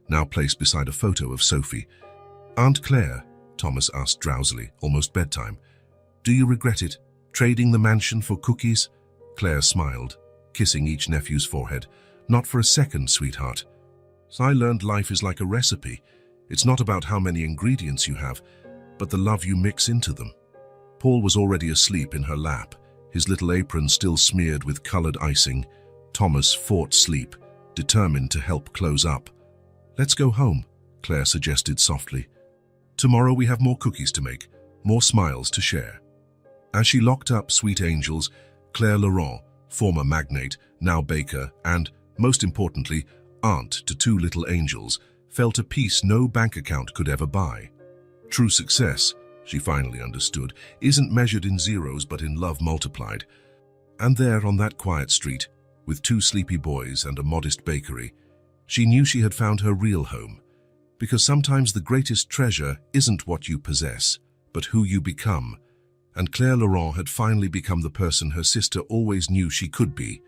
now placed beside a photo of Sophie. "Aunt Claire," Thomas asked drowsily, almost bedtime, "do you regret it, trading the mansion for cookies?" Claire smiled, kissing each nephew's forehead. "Not for a second, sweetheart. I learned life is like a recipe. It's not about how many ingredients you have, but the love you mix into them." Paul was already asleep in her lap, his little apron still smeared with colored icing. Thomas fought sleep, determined to help close up. "Let's go home," Claire suggested softly. "Tomorrow we have more cookies to make, more smiles to share." As she locked up Sweet Angels, Claire Laurent, former magnate, now baker, and, most importantly, aunt to two little angels, felt a peace no bank account could ever buy. True success, she finally understood, isn't measured in zeros but in love multiplied. And there on that quiet street, with two sleepy boys and a modest bakery, she knew she had found her real home. Because sometimes the greatest treasure isn't what you possess, but who you become. And Claire Laurent had finally become the person her sister always knew she could be.